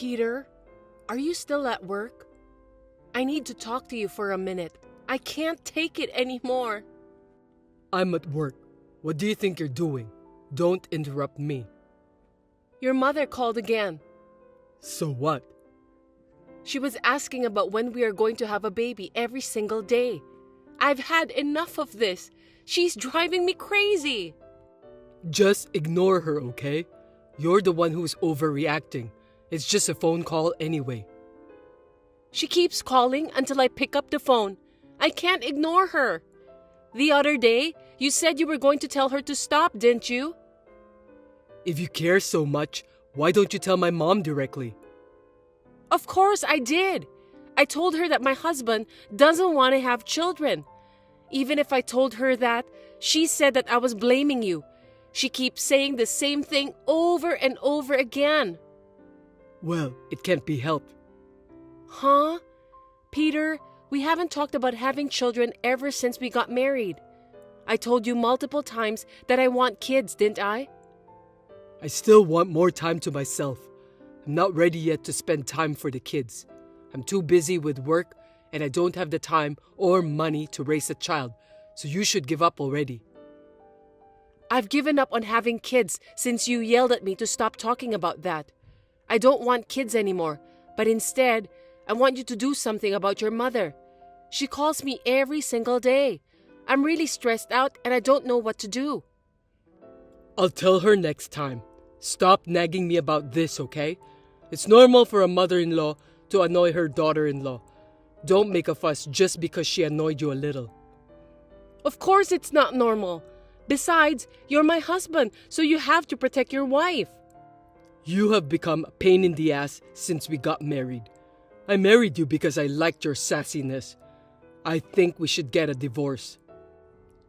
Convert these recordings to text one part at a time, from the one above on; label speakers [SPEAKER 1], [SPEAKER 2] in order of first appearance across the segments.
[SPEAKER 1] Peter, are you still at work? I need to talk to you for a minute. I can't take it anymore.
[SPEAKER 2] I'm at work. What do you think you're doing? Don't interrupt me.
[SPEAKER 1] Your mother called again.
[SPEAKER 2] So what?
[SPEAKER 1] She was asking about when we are going to have a baby every single day. I've had enough of this. She's driving me crazy.
[SPEAKER 2] Just ignore her, okay? You're the one who's overreacting. It's just a phone call anyway.
[SPEAKER 1] She keeps calling until I pick up the phone. I can't ignore her. The other day, you said you were going to tell her to stop, didn't you?
[SPEAKER 2] If you care so much, why don't you tell my mom directly?
[SPEAKER 1] Of course I did. I told her that my husband doesn't want to have children. Even if I told her that, she said that I was blaming you. She keeps saying the same thing over and over again.
[SPEAKER 2] Well, it can't be helped.
[SPEAKER 1] Huh? Peter, we haven't talked about having children ever since we got married. I told you multiple times that I want kids, didn't I?
[SPEAKER 2] I still want more time to myself. I'm not ready yet to spend time for the kids. I'm too busy with work and I don't have the time or money to raise a child, so you should give up already.
[SPEAKER 1] I've given up on having kids since you yelled at me to stop talking about that. I don't want kids anymore, but instead, I want you to do something about your mother. She calls me every single day. I'm really stressed out and I don't know what to do.
[SPEAKER 2] I'll tell her next time. Stop nagging me about this, okay? It's normal for a mother-in-law to annoy her daughter-in-law. Don't make a fuss just because she annoyed you a little.
[SPEAKER 1] Of course it's not normal. Besides, you're my husband, so you have to protect your wife.
[SPEAKER 2] You have become a pain in the ass since we got married. I married you because I liked your sassiness. I think we should get a divorce.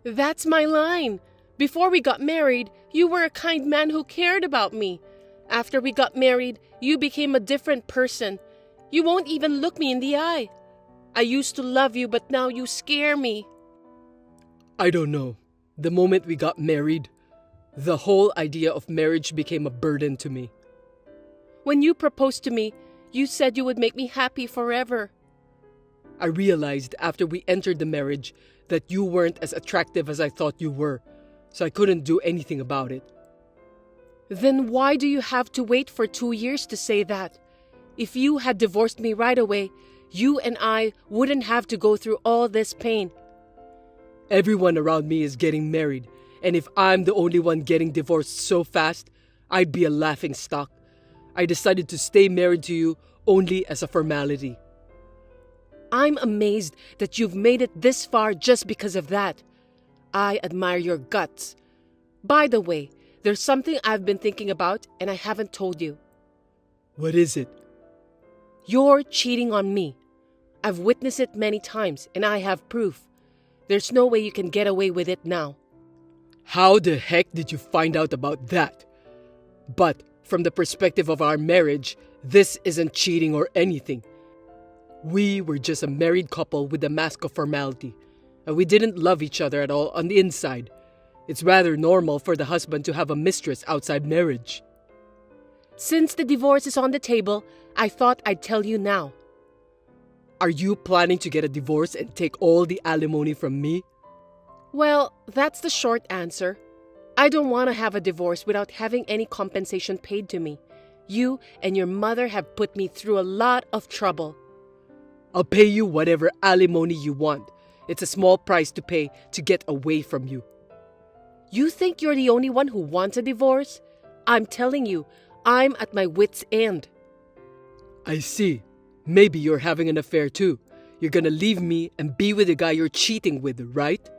[SPEAKER 1] That's my line. Before we got married, you were a kind man who cared about me. After we got married, you became a different person. You won't even look me in the eye. I used to love you, but now you scare me.
[SPEAKER 2] I don't know. The moment we got married, the whole idea of marriage became a burden to me.
[SPEAKER 1] When you proposed to me, you said you would make me happy forever.
[SPEAKER 2] I realized after we entered the marriage that you weren't as attractive as I thought you were, so I couldn't do anything about it.
[SPEAKER 1] Then why do you have to wait for 2 years to say that? If you had divorced me right away, you and I wouldn't have to go through all this pain.
[SPEAKER 2] Everyone around me is getting married, and if I'm the only one getting divorced so fast, I'd be a laughingstock. I decided to stay married to you only as a formality.
[SPEAKER 1] I'm amazed that you've made it this far just because of that. I admire your guts. By the way, there's something I've been thinking about and I haven't told you.
[SPEAKER 2] What is it?
[SPEAKER 1] You're cheating on me. I've witnessed it many times and I have proof. There's no way you can get away with it now.
[SPEAKER 2] How the heck did you find out about that? But from the perspective of our marriage, this isn't cheating or anything. We were just a married couple with a mask of formality, and we didn't love each other at all on the inside. It's rather normal for the husband to have a mistress outside marriage.
[SPEAKER 1] Since the divorce is on the table, I thought I'd tell you now.
[SPEAKER 2] Are you planning to get a divorce and take all the alimony from me?
[SPEAKER 1] Well, that's the short answer. I don't want to have a divorce without having any compensation paid to me. You and your mother have put me through a lot of trouble.
[SPEAKER 2] I'll pay you whatever alimony you want. It's a small price to pay to get away from you.
[SPEAKER 1] You think you're the only one who wants a divorce? I'm telling you, I'm at my wit's end.
[SPEAKER 2] I see. Maybe you're having an affair too. You're gonna leave me and be with the guy you're cheating with, right?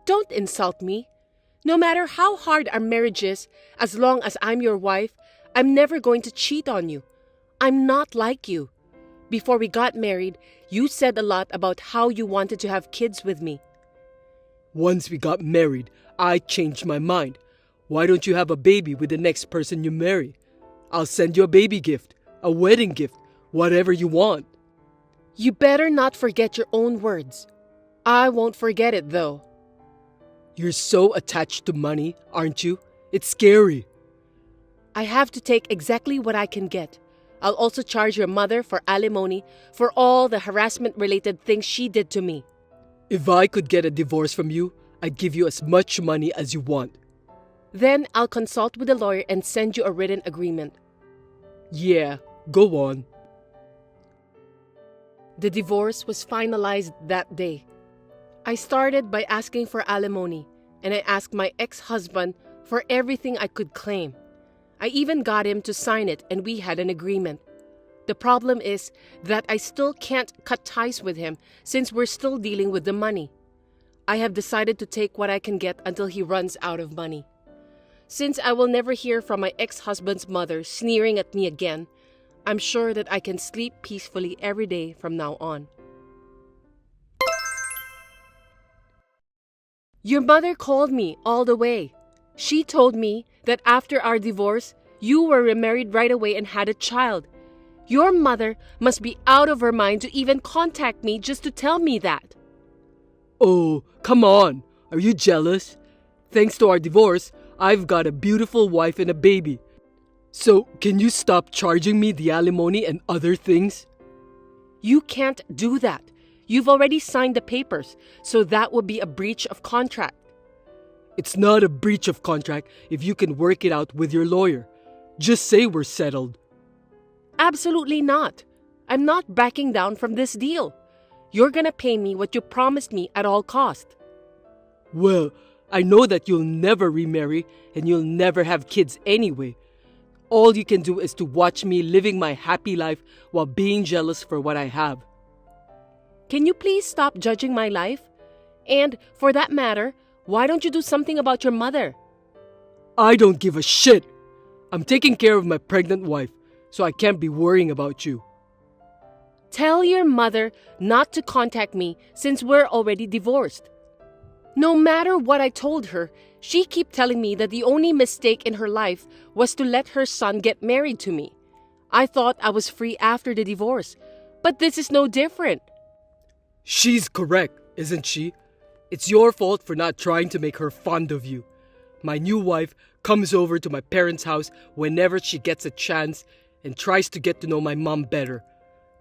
[SPEAKER 1] Don't insult me. No matter how hard our marriage is, as long as I'm your wife, I'm never going to cheat on you. I'm not like you. Before we got married, you said a lot about how you wanted to have kids with me.
[SPEAKER 2] Once we got married, I changed my mind. Why don't you have a baby with the next person you marry? I'll send you a baby gift, a wedding gift, whatever you want.
[SPEAKER 1] You better not forget your own words. I won't forget it though.
[SPEAKER 2] You're so attached to money, aren't you? It's scary.
[SPEAKER 1] I have to take exactly what I can get. I'll also charge your mother for alimony for all the harassment-related things she did to me.
[SPEAKER 2] If I could get a divorce from you, I'd give you as much money as you want.
[SPEAKER 1] Then I'll consult with a lawyer and send you a written agreement.
[SPEAKER 2] Yeah, go on.
[SPEAKER 1] The divorce was finalized that day. I started by asking for alimony, and I asked my ex-husband for everything I could claim. I even got him to sign it, and we had an agreement. The problem is that I still can't cut ties with him since we're still dealing with the money. I have decided to take what I can get until he runs out of money. Since I will never hear from my ex-husband's mother sneering at me again, I'm sure that I can sleep peacefully every day from now on. Your mother called me all the way. She told me that after our divorce, you were remarried right away and had a child. Your mother must be out of her mind to even contact me just to tell me that.
[SPEAKER 2] Oh, come on. Are you jealous? Thanks to our divorce, I've got a beautiful wife and a baby. So, can you stop charging me the alimony and other things?
[SPEAKER 1] You can't do that. You've already signed the papers, so that would be a breach of contract.
[SPEAKER 2] It's not a breach of contract if you can work it out with your lawyer. Just say we're settled.
[SPEAKER 1] Absolutely not. I'm not backing down from this deal. You're gonna pay me what you promised me at all cost.
[SPEAKER 2] Well, I know that you'll never remarry and you'll never have kids anyway. All you can do is to watch me living my happy life while being jealous for what I have.
[SPEAKER 1] Can you please stop judging my life? And, for that matter, why don't you do something about your mother?
[SPEAKER 2] I don't give a shit. I'm taking care of my pregnant wife, so I can't be worrying about you.
[SPEAKER 1] Tell your mother not to contact me since we're already divorced. No matter what I told her, she kept telling me that the only mistake in her life was to let her son get married to me. I thought I was free after the divorce, but this is no different.
[SPEAKER 2] She's correct, isn't she? It's your fault for not trying to make her fond of you. My new wife comes over to my parents' house whenever she gets a chance and tries to get to know my mom better.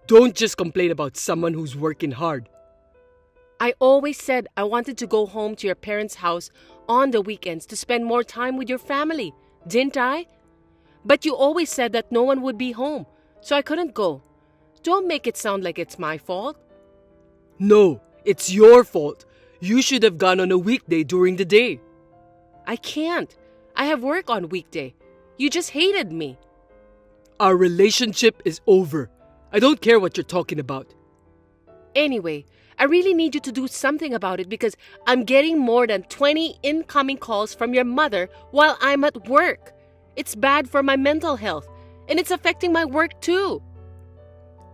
[SPEAKER 2] Don't just complain about someone who's working hard.
[SPEAKER 1] I always said I wanted to go home to your parents' house on the weekends to spend more time with your family, didn't I? But you always said that no one would be home, so I couldn't go. Don't make it sound like it's my fault.
[SPEAKER 2] No, it's your fault. You should have gone on a weekday during the day.
[SPEAKER 1] I can't. I have work on weekday. You just hated me.
[SPEAKER 2] Our relationship is over. I don't care what you're talking about.
[SPEAKER 1] Anyway, I really need you to do something about it because I'm getting more than 20 incoming calls from your mother while I'm at work. It's bad for my mental health, and it's affecting my work too.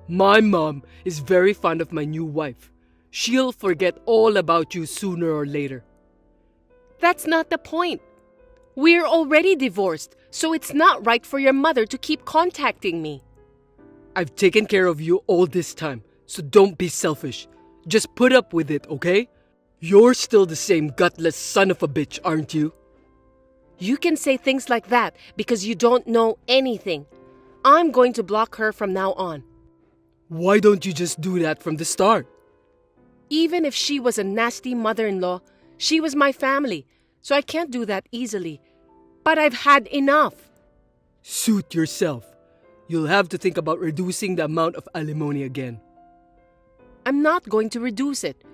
[SPEAKER 2] My mom is very fond of my new wife. She'll forget all about you sooner or later.
[SPEAKER 1] That's not the point. We're already divorced, so it's not right for your mother to keep contacting me.
[SPEAKER 2] I've taken care of you all this time, so don't be selfish. Just put up with it, okay? You're still the same gutless son of a bitch, aren't you?
[SPEAKER 1] You can say things like that because you don't know anything. I'm going to block her from now on.
[SPEAKER 2] Why don't you just do that from the start?
[SPEAKER 1] Even if she was a nasty mother-in-law, she was my family, so I can't do that easily. But I've had enough.
[SPEAKER 2] Suit yourself. You'll have to think about reducing the amount of alimony again.
[SPEAKER 1] I'm not going to reduce it.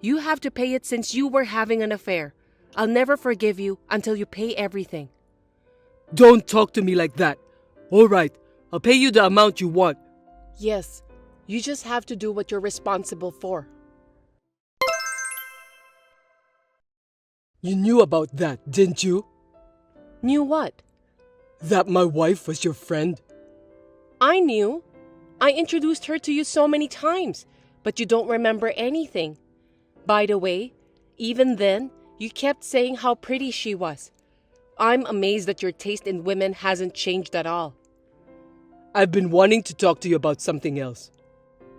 [SPEAKER 1] You have to pay it since you were having an affair. I'll never forgive you until you pay everything.
[SPEAKER 2] Don't talk to me like that. All right, I'll pay you the amount you want.
[SPEAKER 1] Yes, you just have to do what you're responsible for.
[SPEAKER 2] You knew about that, didn't you?
[SPEAKER 1] Knew what?
[SPEAKER 2] That my wife was your friend.
[SPEAKER 1] I knew. I introduced her to you so many times, but you don't remember anything. By the way, even then, you kept saying how pretty she was. I'm amazed that your taste in women hasn't changed at all.
[SPEAKER 2] I've been wanting to talk to you about something else.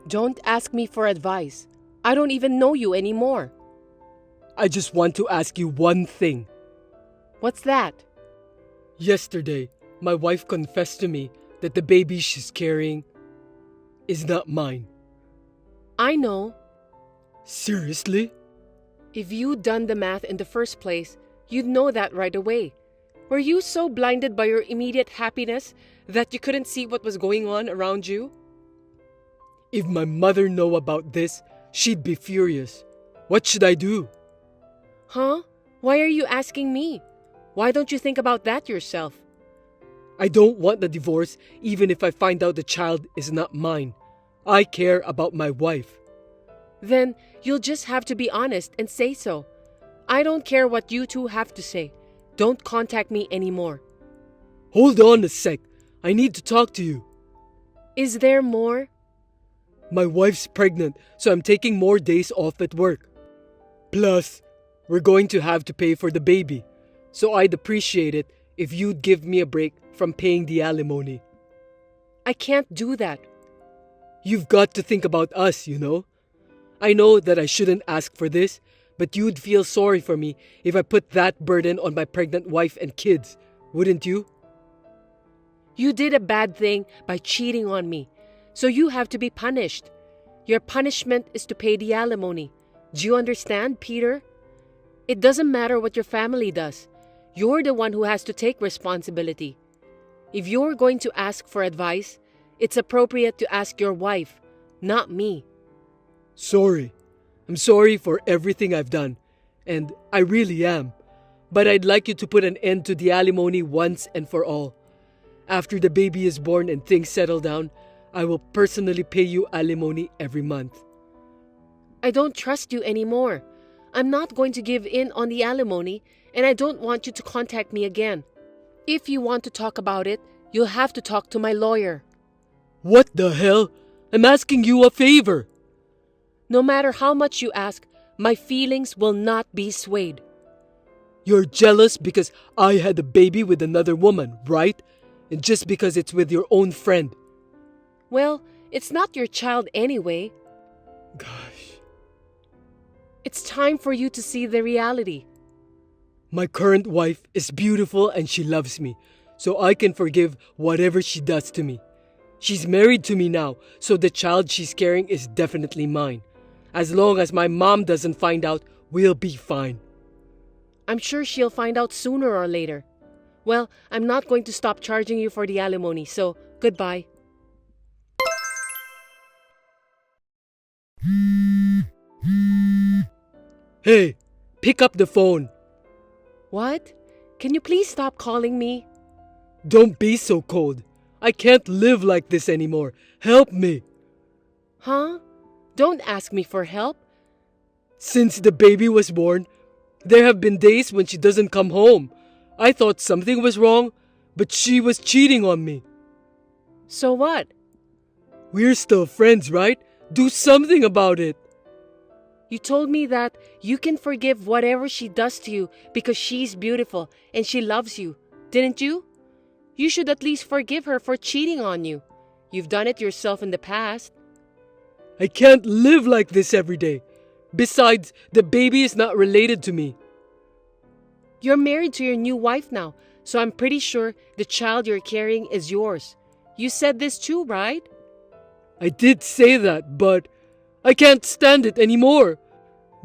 [SPEAKER 1] Don't ask me for advice. I don't even know you anymore.
[SPEAKER 2] I just want to ask you one thing.
[SPEAKER 1] What's that?
[SPEAKER 2] Yesterday, my wife confessed to me that the baby she's carrying is not mine.
[SPEAKER 1] I know.
[SPEAKER 2] Seriously?
[SPEAKER 1] If you'd done the math in the first place, you'd know that right away. Were you so blinded by your immediate happiness that you couldn't see what was going on around you?
[SPEAKER 2] If my mother knew about this, she'd be furious. What should I do?
[SPEAKER 1] Huh? Why are you asking me? Why don't you think about that yourself?
[SPEAKER 2] I don't want the divorce even if I find out the child is not mine. I care about my wife.
[SPEAKER 1] Then you'll just have to be honest and say so. I don't care what you two have to say. Don't contact me anymore.
[SPEAKER 2] Hold on a sec. I need to talk to you.
[SPEAKER 1] Is there more?
[SPEAKER 2] My wife's pregnant, so I'm taking more days off at work. Plus, we're going to have to pay for the baby, so I'd appreciate it if you'd give me a break from paying the alimony.
[SPEAKER 1] I can't do that.
[SPEAKER 2] You've got to think about us, you know. I know that I shouldn't ask for this, but you'd feel sorry for me if I put that burden on my pregnant wife and kids, wouldn't you?
[SPEAKER 1] You did a bad thing by cheating on me, so you have to be punished. Your punishment is to pay the alimony. Do you understand, Peter? It doesn't matter what your family does. You're the one who has to take responsibility. If you're going to ask for advice, it's appropriate to ask your wife, not me.
[SPEAKER 2] Sorry. I'm sorry for everything I've done, and I really am. But I'd like you to put an end to the alimony once and for all. After the baby is born and things settle down, I will personally pay you alimony every month.
[SPEAKER 1] I don't trust you anymore. I'm not going to give in on the alimony, and I don't want you to contact me again. If you want to talk about it, you'll have to talk to my lawyer.
[SPEAKER 2] What the hell? I'm asking you a favor.
[SPEAKER 1] No matter how much you ask, my feelings will not be swayed.
[SPEAKER 2] You're jealous because I had a baby with another woman, right? And just because it's with your own friend.
[SPEAKER 1] Well, it's not your child anyway.
[SPEAKER 2] Gosh.
[SPEAKER 1] It's time for you to see the reality.
[SPEAKER 2] My current wife is beautiful and she loves me, so I can forgive whatever she does to me. She's married to me now, so the child she's carrying is definitely mine. As long as my mom doesn't find out, we'll be fine.
[SPEAKER 1] I'm sure she'll find out sooner or later. Well, I'm not going to stop charging you for the alimony, so goodbye.
[SPEAKER 2] Hey, pick up the phone.
[SPEAKER 1] What? Can you please stop calling me?
[SPEAKER 2] Don't be so cold. I can't live like this anymore. Help me.
[SPEAKER 1] Huh? Don't ask me for help.
[SPEAKER 2] Since the baby was born, there have been days when she doesn't come home. I thought something was wrong, but she was cheating on me.
[SPEAKER 1] So what?
[SPEAKER 2] We're still friends, right? Do something about it.
[SPEAKER 1] You told me that you can forgive whatever she does to you because she's beautiful and she loves you, didn't you? You should at least forgive her for cheating on you. You've done it yourself in the past.
[SPEAKER 2] I can't live like this every day. Besides, the baby is not related to me.
[SPEAKER 1] You're married to your new wife now, so I'm pretty sure the child you're carrying is yours. You said this too, right?
[SPEAKER 2] I did say that, but I can't stand it anymore.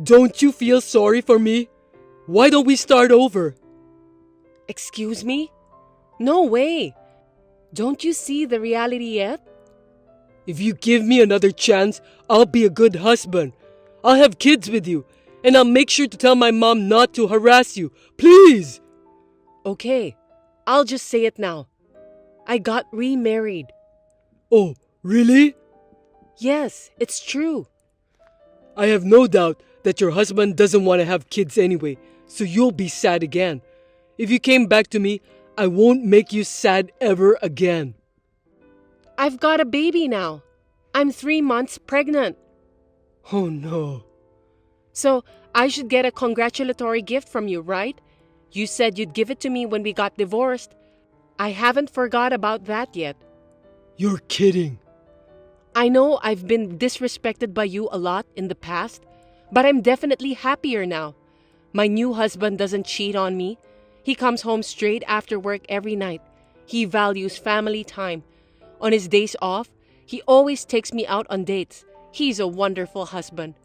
[SPEAKER 2] Don't you feel sorry for me? Why don't we start over?
[SPEAKER 1] Excuse me? No way. Don't you see the reality yet?
[SPEAKER 2] If you give me another chance, I'll be a good husband. I'll have kids with you, and I'll make sure to tell my mom not to harass you. Please!
[SPEAKER 1] Okay, I'll just say it now. I got remarried.
[SPEAKER 2] Oh, really?
[SPEAKER 1] Yes, it's true.
[SPEAKER 2] I have no doubt that your husband doesn't want to have kids anyway, so you'll be sad again. If you came back to me, I won't make you sad ever again.
[SPEAKER 1] I've got a baby now. I'm 3 months pregnant.
[SPEAKER 2] Oh no.
[SPEAKER 1] So, I should get a congratulatory gift from you, right? You said you'd give it to me when we got divorced. I haven't forgot about that yet.
[SPEAKER 2] You're kidding.
[SPEAKER 1] I know I've been disrespected by you a lot in the past, but I'm definitely happier now. My new husband doesn't cheat on me. He comes home straight after work every night. He values family time. On his days off, he always takes me out on dates. He's a wonderful husband.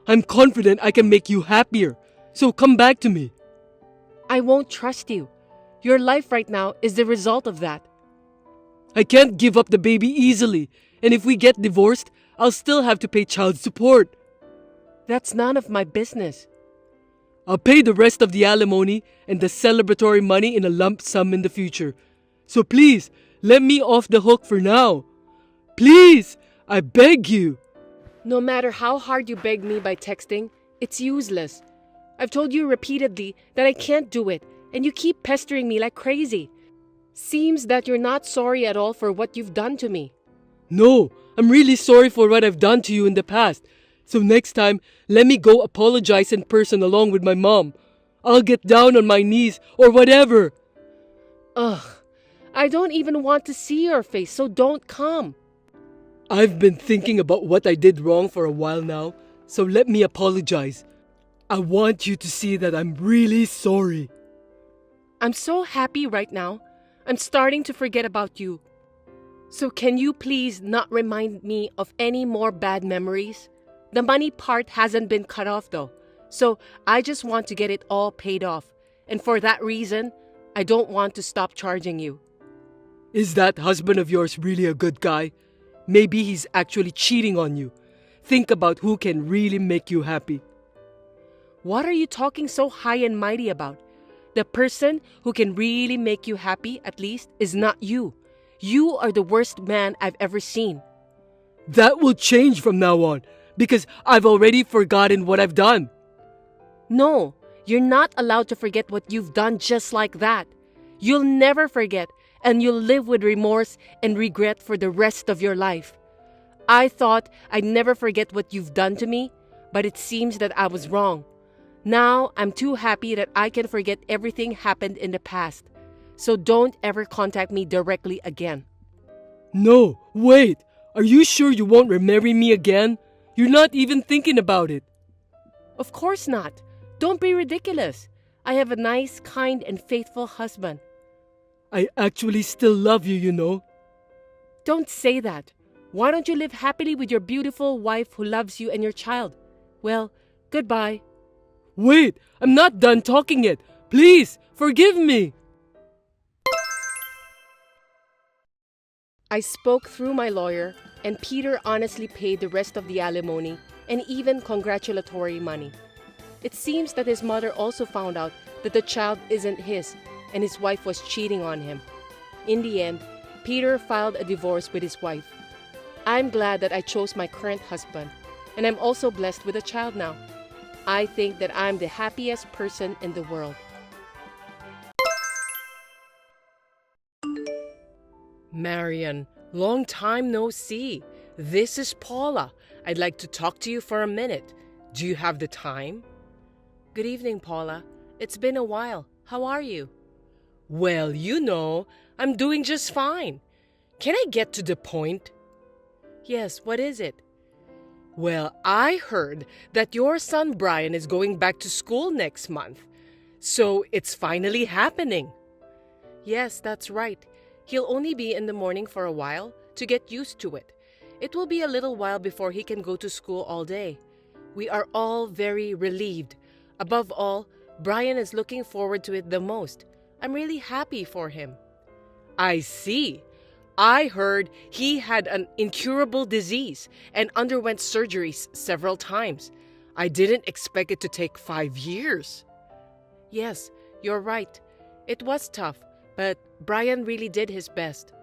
[SPEAKER 2] I'm confident I can make you happier, so come back to me.
[SPEAKER 1] I won't trust you. Your life right now is the result of that.
[SPEAKER 2] I can't give up the baby easily, and if we get divorced, I'll still have to pay child support.
[SPEAKER 1] That's none of my business.
[SPEAKER 2] I'll pay the rest of the alimony and the celebratory money in a lump sum in the future. So please, let me off the hook for now. Please, I beg you.
[SPEAKER 1] No matter how hard you beg me by texting, it's useless. I've told you repeatedly that I can't do it, and you keep pestering me like crazy. Seems that you're not sorry at all for what you've done to me.
[SPEAKER 2] No, I'm really sorry for what I've done to you in the past. So next time, let me go apologize in person along with my mom. I'll get down on my knees or whatever.
[SPEAKER 1] Ugh, I don't even want to see your face, so don't come.
[SPEAKER 2] I've been thinking about what I did wrong for a while now, so let me apologize. I want you to see that I'm really sorry.
[SPEAKER 1] I'm so happy right now. I'm starting to forget about you. So can you please not remind me of any more bad memories? The money part hasn't been cut off though, so I just want to get it all paid off. And for that reason, I don't want to stop charging you.
[SPEAKER 2] Is that husband of yours really a good guy? Maybe he's actually cheating on you. Think about who can really make you happy.
[SPEAKER 1] What are you talking so high and mighty about? The person who can really make you happy, at least, is not you. You are the worst man I've ever seen.
[SPEAKER 2] That will change from now on, because I've already forgotten what I've done.
[SPEAKER 1] No, you're not allowed to forget what you've done just like that. You'll never forget, and you'll live with remorse and regret for the rest of your life. I thought I'd never forget what you've done to me, but it seems that I was wrong. Now I'm too happy that I can forget everything happened in the past. So don't ever contact me directly again.
[SPEAKER 2] No, wait. Are you sure you won't remarry me again? You're not even thinking about it.
[SPEAKER 1] Of course not. Don't be ridiculous. I have a nice, kind, and faithful husband.
[SPEAKER 2] I actually still love you, you know.
[SPEAKER 1] Don't say that. Why don't you live happily with your beautiful wife who loves you and your child? Well, goodbye.
[SPEAKER 2] Wait, I'm not done talking yet. Please, forgive me.
[SPEAKER 1] I spoke through my lawyer, and Peter honestly paid the rest of the alimony and even congratulatory money. It seems that his mother also found out that the child isn't his, and his wife was cheating on him. In the end, Peter filed a divorce with his wife. I'm glad that I chose my current husband, and I'm also blessed with a child now. I think that I'm the happiest person in the world. Marian, long time no see. This is Paula. I'd like to talk to you for a minute. Do you have the time? Good evening, Paula. It's been a while. How are you? Well, you know, I'm doing just fine. Can I get to the point? Yes, what is it? Well, I heard that your son Brian is going back to school next month. So it's finally happening. Yes, that's right. He'll only be in the morning for a while to get used to it. It will be a little while before he can go to school all day. We are all very relieved. Above all, Brian is looking forward to it the most. I'm really happy for him. I see. I heard he had an incurable disease and underwent surgeries several times. I didn't expect it to take 5 years. Yes, you're right. It was tough, but Brian really did his best.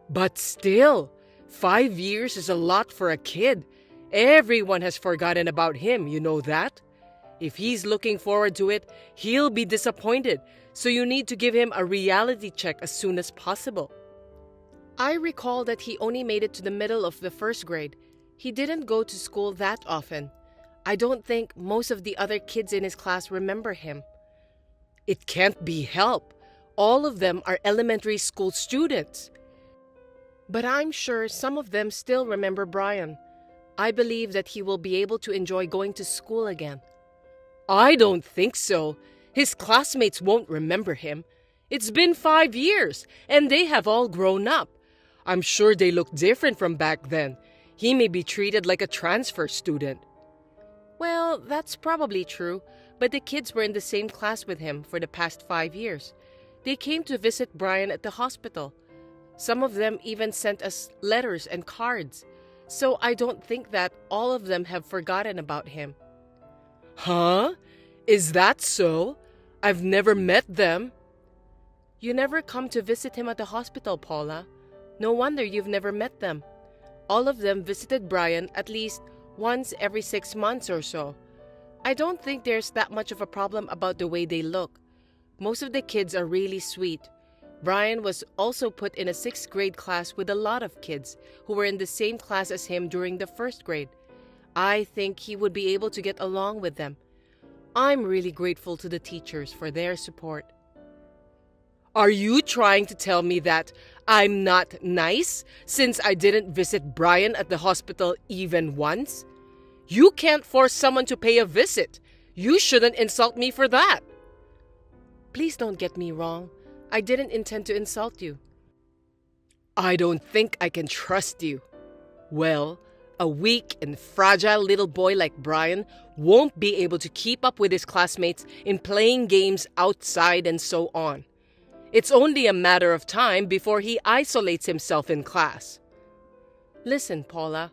[SPEAKER 1] But still, 5 years is a lot for a kid. Everyone has forgotten about him, you know that? If he's looking forward to it, he'll be disappointed, so you need to give him a reality check as soon as possible. I recall that he only made it to the middle of the first grade. He didn't go to school that often. I don't think most of the other kids in his class remember him. It can't be helped. All of them are elementary school students. But I'm sure some of them still remember Brian. I believe that he will be able to enjoy going to school again. I don't think so. His classmates won't remember him. It's been 5 years, and they have all grown up.
[SPEAKER 2] I'm sure they look different from back then. He may be treated like a transfer student.
[SPEAKER 1] Well, that's probably true, but the kids were in the same class with him for the past 5 years. They came to visit Brian at the hospital. Some of them even sent us letters and cards. So I don't think that all of them have forgotten about him.
[SPEAKER 2] Huh? Is that so? I've never met them.
[SPEAKER 1] You never come to visit him at the hospital, Paula. No wonder you've never met them. All of them visited Brian at least once every 6 months or so. I don't think there's that much of a problem about the way they look. Most of the kids are really sweet. Brian was also put in a 6th grade class with a lot of kids who were in the same class as him during the 1st grade. I think he would be able to get along with them. I'm really grateful to the teachers for their support.
[SPEAKER 2] Are you trying to tell me that I'm not nice since I didn't visit Brian at the hospital even once? You can't force someone to pay a visit. You shouldn't insult me for that.
[SPEAKER 1] Please don't get me wrong. I didn't intend to insult you.
[SPEAKER 2] I don't think I can trust you. Well, a weak and fragile little boy like Brian won't be able to keep up with his classmates in playing games outside and so on. It's only a matter of time before he isolates himself in class.
[SPEAKER 1] Listen, Paula,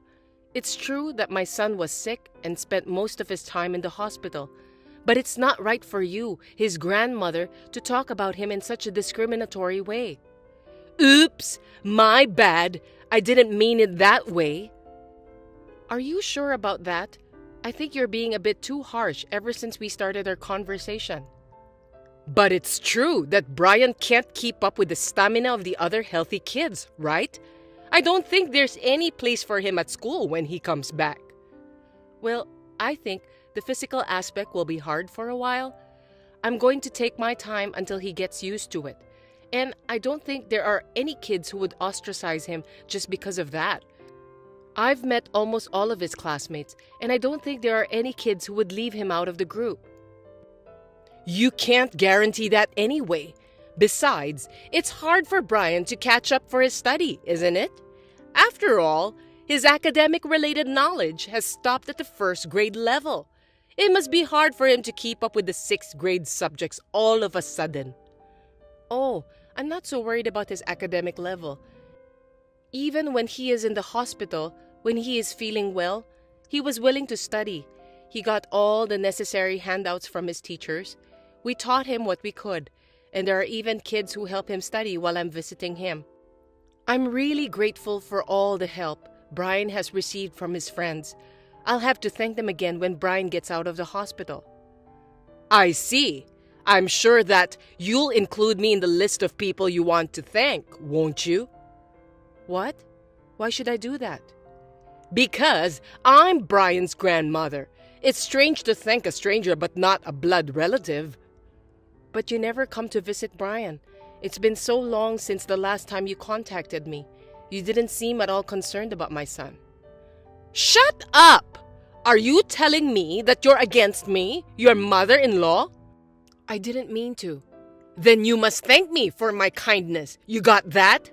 [SPEAKER 1] it's true that my son was sick and spent most of his time in the hospital, but it's not right for you, his grandmother, to talk about him in such a discriminatory way.
[SPEAKER 2] Oops, my bad. I didn't mean it that way.
[SPEAKER 1] Are you sure about that? I think you're being a bit too harsh ever since we started our conversation.
[SPEAKER 2] But it's true that Brian can't keep up with the stamina of the other healthy kids, right? I don't think there's any place for him at school when he comes back.
[SPEAKER 1] Well, I think the physical aspect will be hard for a while. I'm going to take my time until he gets used to it. And I don't think there are any kids who would ostracize him just because of that. I've met almost all of his classmates, and I don't think there are any kids who would leave him out of the group.
[SPEAKER 2] You can't guarantee that anyway. Besides, it's hard for Brian to catch up for his study, isn't it? After all, his academic-related knowledge has stopped at the 1st grade level. It must be hard for him to keep up with the 6th grade subjects all of a sudden.
[SPEAKER 1] Oh, I'm not so worried about his academic level. Even when he is in the hospital, when he is feeling well, he was willing to study. He got all the necessary handouts from his teachers. We taught him what we could, and there are even kids who help him study while I'm visiting him. I'm really grateful for all the help Brian has received from his friends. I'll have to thank them again when Brian gets out of the hospital.
[SPEAKER 2] I see. I'm sure that you'll include me in the list of people you want to thank, won't you?
[SPEAKER 1] What? Why should I do that?
[SPEAKER 2] Because I'm Brian's grandmother. It's strange to thank a stranger but not a blood relative.
[SPEAKER 1] But you never come to visit Brian. It's been so long since the last time you contacted me. You didn't seem at all concerned about my son.
[SPEAKER 2] Shut up! Are you telling me that you're against me, your mother-in-law?
[SPEAKER 1] I didn't mean to.
[SPEAKER 2] Then you must thank me for my kindness. You got that?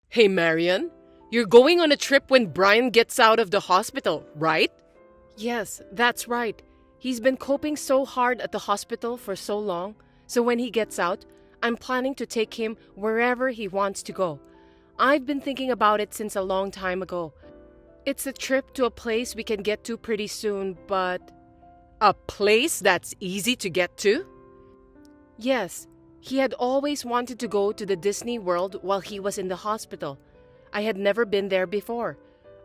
[SPEAKER 2] Hey, Marian, you're going on a trip when Brian gets out of the hospital, right?
[SPEAKER 1] Yes, that's right. He's been coping so hard at the hospital for so long, so when he gets out, I'm planning to take him wherever he wants to go. I've been thinking about it since a long time ago. It's a trip to a place we can get to pretty soon, but...
[SPEAKER 2] A place that's easy to get to?
[SPEAKER 1] Yes, he had always wanted to go to the Disney World while he was in the hospital. I had never been there before.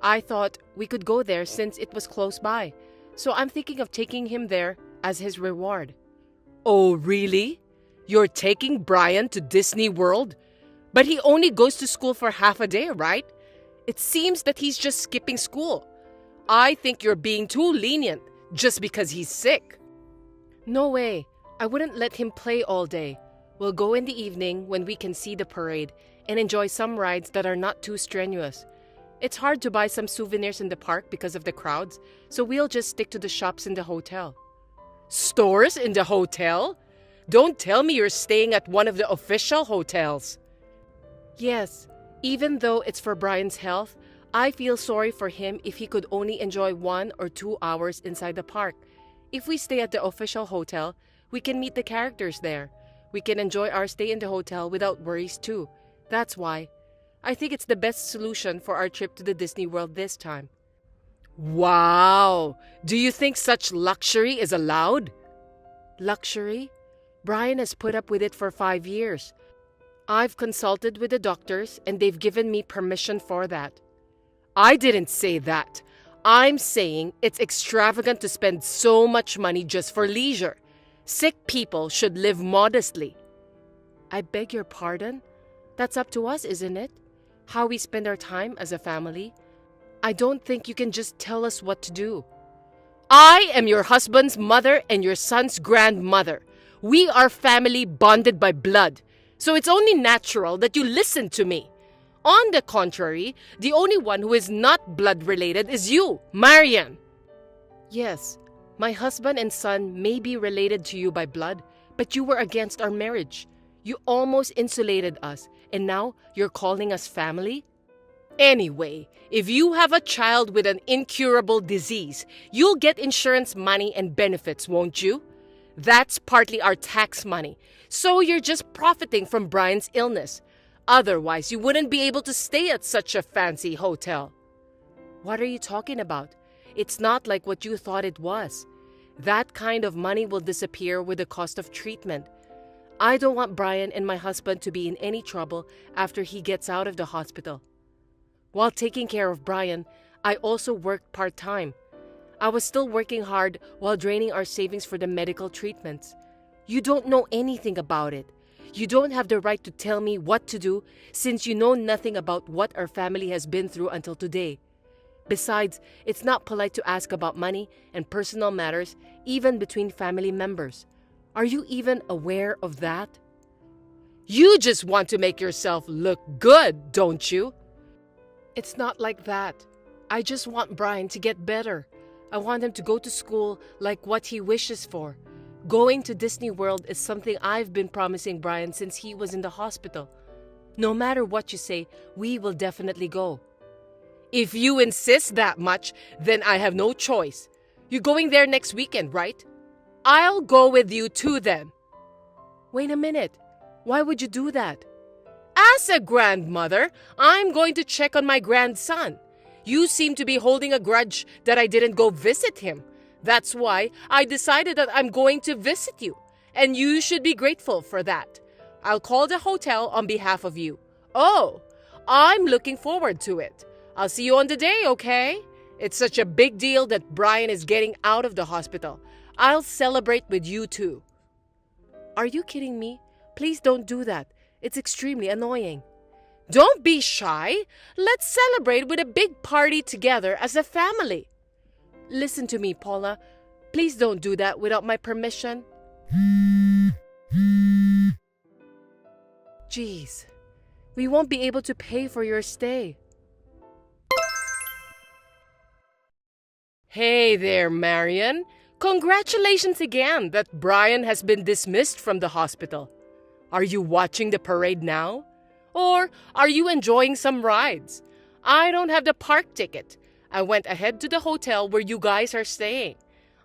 [SPEAKER 1] I thought we could go there since it was close by. So I'm thinking of taking him there as his reward.
[SPEAKER 2] Oh, really? You're taking Brian to Disney World? But he only goes to school for half a day, right? It seems that he's just skipping school. I think you're being too lenient just because he's sick.
[SPEAKER 1] No way. I wouldn't let him play all day. We'll go in the evening when we can see the parade and enjoy some rides that are not too strenuous. It's hard to buy some souvenirs in the park because of the crowds, so we'll just stick to the shops in the hotel.
[SPEAKER 2] Stores in the hotel? Don't tell me you're staying at one of the official hotels.
[SPEAKER 1] Yes, even though it's for Brian's health, I feel sorry for him if he could only enjoy 1 or 2 hours inside the park. If we stay at the official hotel, we can meet the characters there. We can enjoy our stay in the hotel without worries too. That's why I think it's the best solution for our trip to the Disney World this time.
[SPEAKER 2] Wow! Do you think such luxury is allowed?
[SPEAKER 1] Luxury? Brian has put up with it for 5 years. I've consulted with the doctors and they've given me permission for that.
[SPEAKER 2] I didn't say that. I'm saying it's extravagant to spend so much money just for leisure. Sick people should live modestly.
[SPEAKER 1] I beg your pardon? That's up to us, isn't it? How we spend our time as a family. I don't think you can just tell us what to do.
[SPEAKER 2] I am your husband's mother and your son's grandmother. We are family bonded by blood, so it's only natural that you listen to me. On the contrary, the only one who is not blood related is you, Marian.
[SPEAKER 1] Yes, my husband and son may be related to you by blood, but you were against our marriage. You almost insulated us, and now you're calling us family?
[SPEAKER 2] Anyway, if you have a child with an incurable disease, you'll get insurance money and benefits, won't you? That's partly our tax money, so you're just profiting from Brian's illness. Otherwise, you wouldn't be able to stay at such a fancy hotel.
[SPEAKER 1] What are you talking about? It's not like what you thought it was. That kind of money will disappear with the cost of treatment. I don't want Brian and my husband to be in any trouble after he gets out of the hospital. While taking care of Brian, I also worked part-time. I was still working hard while draining our savings for the medical treatments. You don't know anything about it. You don't have the right to tell me what to do since you know nothing about what our family has been through until today. Besides, it's not polite to ask about money and personal matters even between family members. Are you even aware of that?
[SPEAKER 2] You just want to make yourself look good, don't you?
[SPEAKER 1] It's not like that. I just want Brian to get better. I want him to go to school like what he wishes for. Going to Disney World is something I've been promising Brian since he was in the hospital. No matter what you say, we will definitely go.
[SPEAKER 2] If you insist that much, then I have no choice. You're going there next weekend, right? I'll go with you too then.
[SPEAKER 1] Wait a minute. Why would you do that?
[SPEAKER 2] As a grandmother, I'm going to check on my grandson. You seem to be holding a grudge that I didn't go visit him. That's why I decided that I'm going to visit you, and you should be grateful for that. I'll call the hotel on behalf of you. Oh, I'm looking forward to it. I'll see you on the day, okay? It's such a big deal that Brian is getting out of the hospital. I'll celebrate with you too.
[SPEAKER 1] Are you kidding me? Please don't do that. It's extremely annoying.
[SPEAKER 2] Don't be shy. Let's celebrate with a big party together as a family.
[SPEAKER 1] Listen to me, Paula. Please don't do that without my permission. Jeez, we won't be able to pay for your stay.
[SPEAKER 2] Hey there, Marian. Congratulations again that Brian has been dismissed from the hospital. Are you watching the parade now? Or are you enjoying some rides? I don't have the park ticket. I went ahead to the hotel where you guys are staying.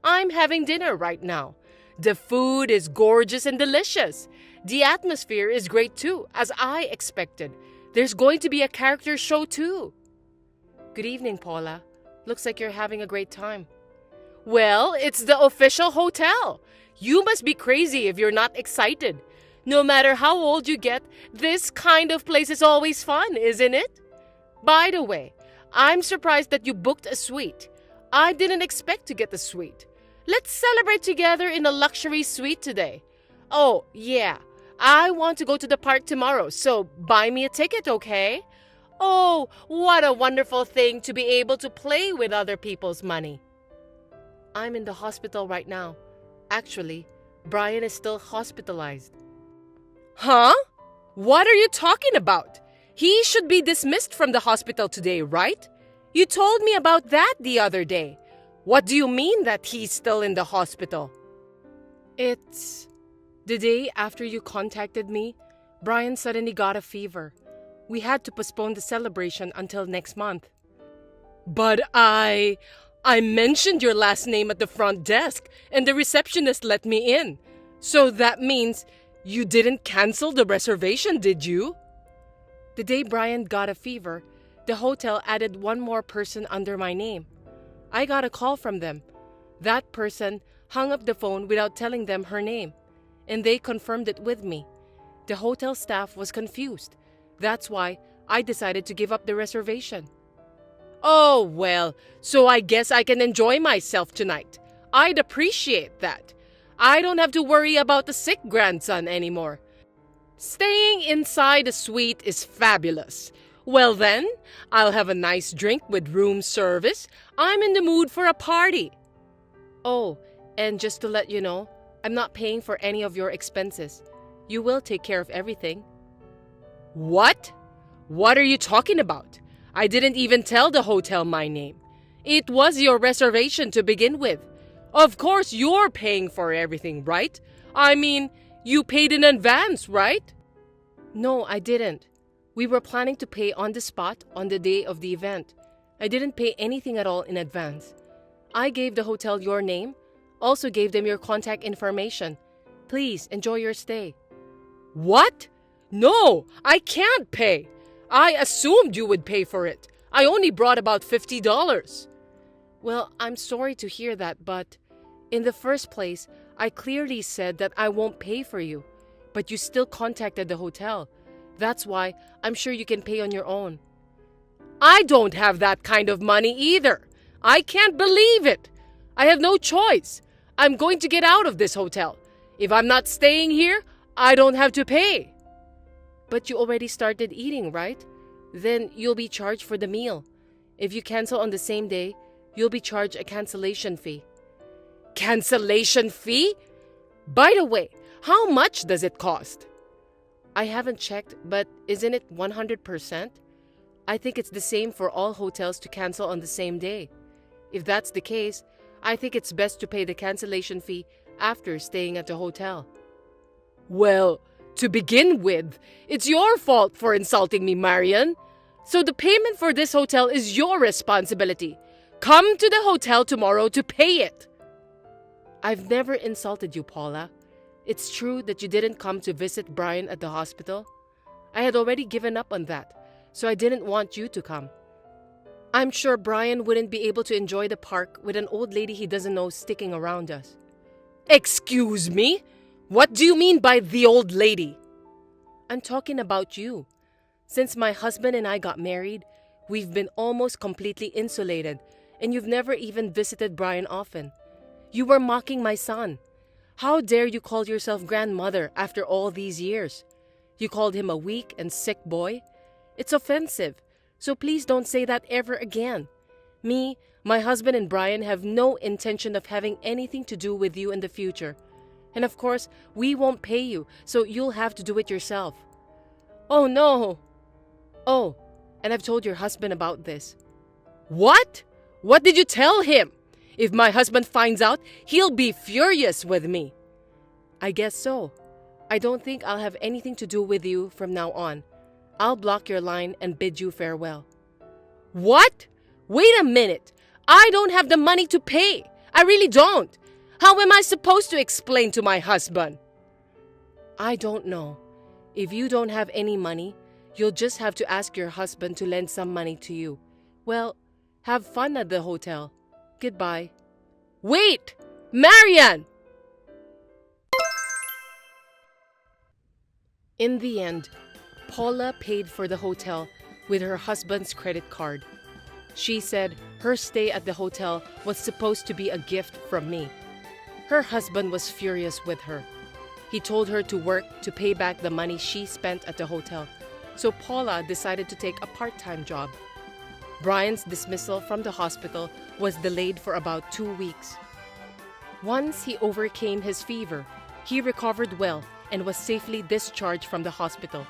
[SPEAKER 2] I'm having dinner right now. The food is gorgeous and delicious. The atmosphere is great too, as I expected. There's going to be a character show too.
[SPEAKER 1] Good evening, Paula. Looks like you're having a great time.
[SPEAKER 2] Well, it's the official hotel. You must be crazy if you're not excited. No matter how old you get, this kind of place is always fun, isn't it? By the way, I'm surprised that you booked a suite. I didn't expect to get the suite. Let's celebrate together in a luxury suite today. Oh, yeah. I want to go to the park tomorrow, so buy me a ticket, okay? Oh, what a wonderful thing to be able to play with other people's money.
[SPEAKER 1] I'm in the hospital right now. Actually, Brian is still hospitalized.
[SPEAKER 2] Huh? What are you talking about? He should be dismissed from the hospital today, right? You told me about that the other day. What do you mean that he's still in the hospital?
[SPEAKER 1] It's The day after you contacted me, Brian suddenly got a fever. We had to postpone the celebration until next month.
[SPEAKER 2] But I mentioned your last name at the front desk and the receptionist let me in. So that means you didn't cancel the reservation, did you?
[SPEAKER 1] The day Brian got a fever, the hotel added one more person under my name. I got a call from them. That person hung up the phone without telling them her name, and they confirmed it with me. The hotel staff was confused. That's why I decided to give up the reservation.
[SPEAKER 2] Oh, well, so I guess I can enjoy myself tonight. I'd appreciate that. I don't have to worry about the sick grandson anymore. Staying inside a suite is fabulous. Well then, I'll have a nice drink with room service. I'm in the mood for a party.
[SPEAKER 1] Oh, and just to let you know, I'm not paying for any of your expenses. You will take care of everything.
[SPEAKER 2] What? What are you talking about? I didn't even tell the hotel my name. It was your reservation to begin with. Of course you're paying for everything, right? I mean, you paid in advance, right?
[SPEAKER 1] No, I didn't. We were planning to pay on the spot on the day of the event. I didn't pay anything at all in advance. I gave the hotel your name, also gave them your contact information. Please enjoy your stay.
[SPEAKER 2] What? No, I can't pay. I assumed you would pay for it. I only brought about $50.
[SPEAKER 1] Well, I'm sorry to hear that, but in the first place, I clearly said that I won't pay for you, but you still contacted the hotel. That's why I'm sure you can pay on your own.
[SPEAKER 2] I don't have that kind of money either. I can't believe it. I have no choice. I'm going to get out of this hotel. If I'm not staying here, I don't have to pay.
[SPEAKER 1] But you already started eating, right? Then you'll be charged for the meal. If you cancel on the same day, you'll be charged a cancellation fee.
[SPEAKER 2] Cancellation fee? By the way, how much does it cost?
[SPEAKER 1] I haven't checked, but isn't it 100%? I think it's the same for all hotels to cancel on the same day. If that's the case, I think it's best to pay the cancellation fee after staying at the hotel.
[SPEAKER 2] Well, to begin with, it's your fault for insulting me, Marian. So the payment for this hotel is your responsibility. Come to the hotel tomorrow to pay it.
[SPEAKER 1] I've never insulted you, Paula. It's true that you didn't come to visit Brian at the hospital. I had already given up on that, so I didn't want you to come. I'm sure Brian wouldn't be able to enjoy the park with an old lady he doesn't know sticking around us.
[SPEAKER 2] Excuse me? What do you mean by the old lady?
[SPEAKER 1] I'm talking about you. Since my husband and I got married, we've been almost completely insulated, and you've never even visited Brian often. You were mocking my son. How dare you call yourself grandmother after all these years? You called him a weak and sick boy? It's offensive, so please don't say that ever again. Me, my husband, and Brian have no intention of having anything to do with you in the future. And of course, we won't pay you, so you'll have to do it yourself. Oh no! Oh, and I've told your husband about this.
[SPEAKER 2] What? What did you tell him? If my husband finds out, he'll be furious with me.
[SPEAKER 1] I guess so. I don't think I'll have anything to do with you from now on. I'll block your line and bid you farewell.
[SPEAKER 2] What? Wait a minute. I don't have the money to pay. I really don't. How am I supposed to explain to my husband?
[SPEAKER 1] I don't know. If you don't have any money, you'll just have to ask your husband to lend some money to you. Well, have fun at the hotel. Goodbye.
[SPEAKER 2] Wait! Marian!
[SPEAKER 1] In the end, Paula paid for the hotel with her husband's credit card. She said her stay at the hotel was supposed to be a gift from me. Her husband was furious with her. He told her to work to pay back the money she spent at the hotel, so Paula decided to take a part-time job. Brian's dismissal from the hospital was delayed for about 2 weeks. Once he overcame his fever, he recovered well and was safely discharged from the hospital.